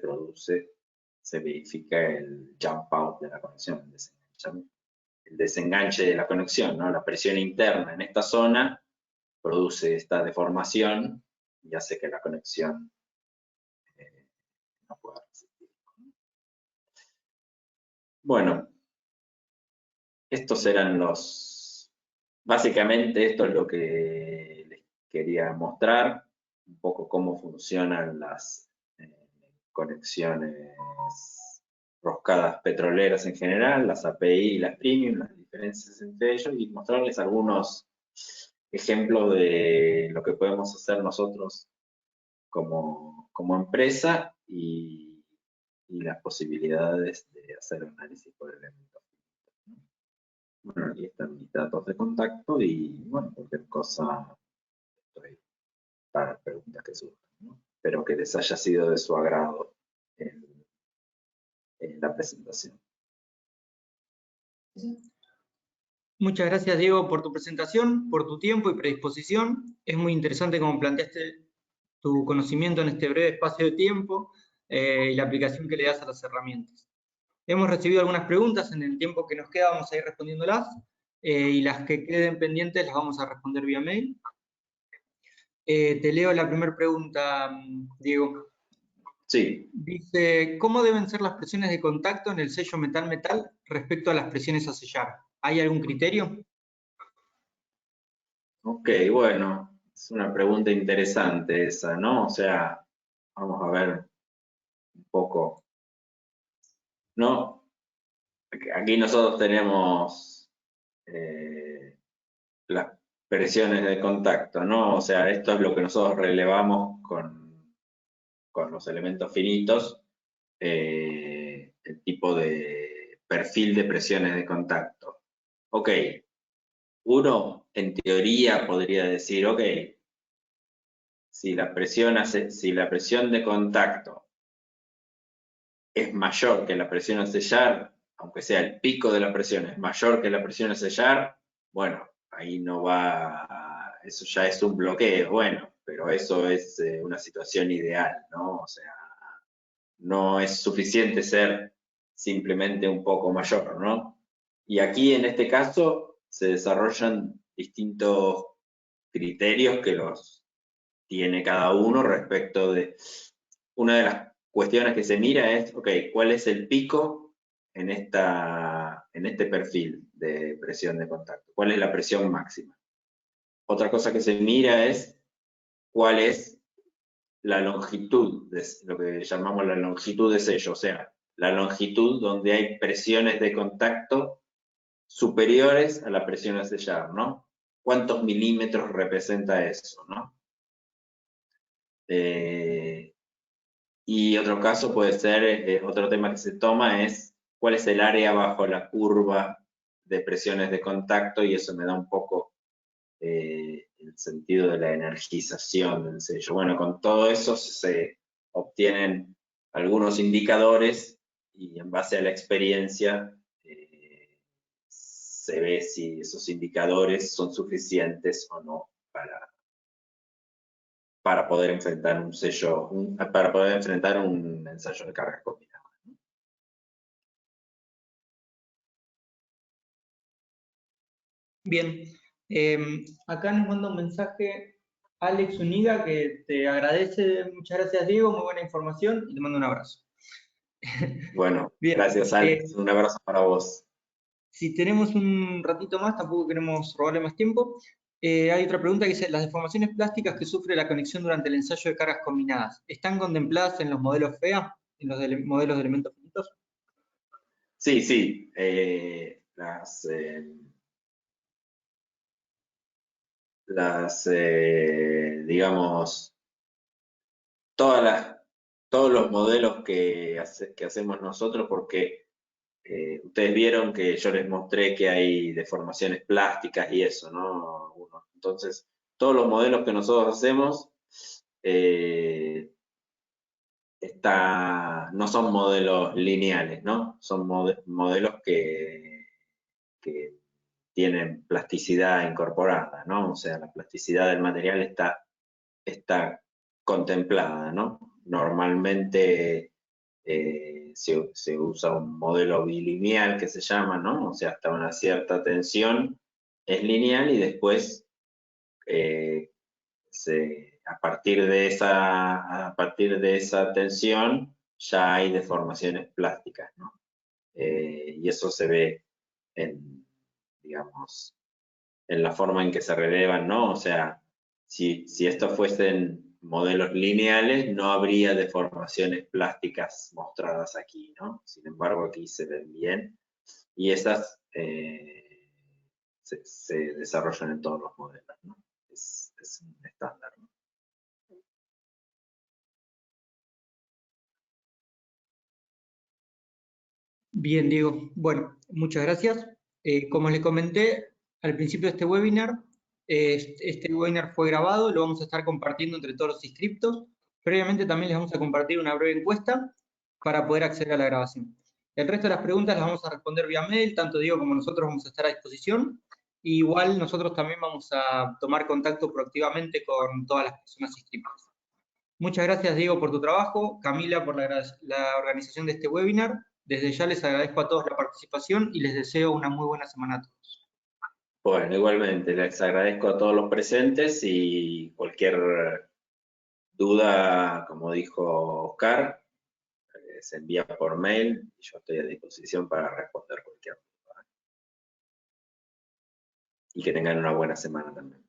verifica el jump out de la conexión, el desenganche de la conexión, ¿no? La presión interna en esta zona produce esta deformación y hace que la conexión no pueda resistir. Bueno, estos eran básicamente esto es lo que les quería mostrar, un poco cómo funcionan las conexiones roscadas petroleras en general, las API y las premium, las diferencias entre ellos, y mostrarles algunos ejemplos de lo que podemos hacer nosotros como empresa y las posibilidades de hacer análisis por elementos. Bueno, aquí están mis datos de contacto y, bueno, cualquier cosa estoy para preguntas que surjan, ¿no? Espero que les haya sido de su agrado en la presentación. Muchas gracias, Diego, por tu presentación, por tu tiempo y predisposición. Es muy interesante cómo planteaste tu conocimiento en este breve espacio de tiempo y la aplicación que le das a las herramientas. Hemos recibido algunas preguntas en el tiempo que nos queda, vamos a ir respondiéndolas, y las que queden pendientes las vamos a responder vía mail. Te leo la primera pregunta, Diego. Sí. Dice, ¿cómo deben ser las presiones de contacto en el sello metal-metal respecto a las presiones a sellar? ¿Hay algún criterio? Ok, bueno, es una pregunta interesante esa, ¿no? O sea, vamos a ver un poco, ¿no? Aquí nosotros tenemos las presiones de contacto, ¿no? O sea, esto es lo que nosotros relevamos con los elementos finitos, el tipo de perfil de presiones de contacto. Ok, uno en teoría podría decir, ok, si la presión de contacto es mayor que la presión a sellar, aunque sea el pico de la presión es mayor que la presión a sellar, bueno, ahí no va, eso ya es un bloqueo, bueno, pero eso es una situación ideal, ¿no? O sea, no es suficiente ser simplemente un poco mayor, ¿no? Y aquí en este caso se desarrollan distintos criterios que los tiene cada uno respecto de... Una de las cuestiones que se mira es, ok, ¿cuál es el pico en este perfil de presión de contacto? ¿Cuál es la presión máxima? Otra cosa que se mira es cuál es la longitud, de lo que llamamos la longitud de sello, o sea, la longitud donde hay presiones de contacto superiores a la presión a sellar, ¿no? ¿Cuántos milímetros representa eso, no? Y otro caso puede ser, otro tema que se toma es cuál es el área bajo la curva de presiones de contacto, y eso me da un poco el sentido de la energización del sello. Bueno, con todo eso se obtienen algunos indicadores y en base a la experiencia se ve si esos indicadores son suficientes o no para poder enfrentar un sello, para poder enfrentar un ensayo de carga combinada. Bien, acá nos manda un mensaje Alex Uniga que te agradece, muchas gracias Diego, muy buena información y te mando un abrazo. Bueno, Bien, gracias Alex, un abrazo para vos. si tenemos un ratito más, tampoco queremos robarle más tiempo. Hay otra pregunta que dice, ¿las deformaciones plásticas que sufre la conexión durante el ensayo de cargas combinadas están contempladas en los modelos FEA, en los modelos de elementos finitos? Sí, sí, digamos, todos los modelos que hacemos nosotros, porque ustedes vieron que yo les mostré que hay deformaciones plásticas y eso, ¿no? Entonces, todos los modelos que nosotros hacemos no son modelos lineales, ¿no? Son modelos que tienen plasticidad incorporada, ¿no? O sea, la plasticidad del material está contemplada, ¿no? Normalmente se usa un modelo bilineal que se llama, ¿no? O sea, hasta una cierta tensión es lineal y después a partir de esa tensión ya hay deformaciones plásticas, ¿no? Y eso se ve digamos, en la forma en que se relevan, ¿no? O sea, si estos fuesen modelos lineales, no habría deformaciones plásticas mostradas aquí, ¿no? Sin embargo, aquí se ven bien y esas se desarrollan en todos los modelos, ¿no? Es un estándar, ¿no? Bien, Diego. Bueno, muchas gracias. Como les comenté al principio de este webinar fue grabado, lo vamos a estar compartiendo entre todos los inscriptos. Previamente también les vamos a compartir una breve encuesta para poder acceder a la grabación. El resto de las preguntas las vamos a responder vía mail, tanto Diego como nosotros vamos a estar a disposición. Y igual nosotros también vamos a tomar contacto proactivamente con todas las personas inscritas. Muchas gracias, Diego, por tu trabajo, Camila, por la organización de este webinar. Desde ya les agradezco a todos la participación y les deseo una muy buena semana a todos. Bueno, igualmente, les agradezco a todos los presentes y cualquier duda, como dijo Oscar, se envía por mail y yo estoy a disposición para responder cualquier duda. Y que tengan una buena semana también.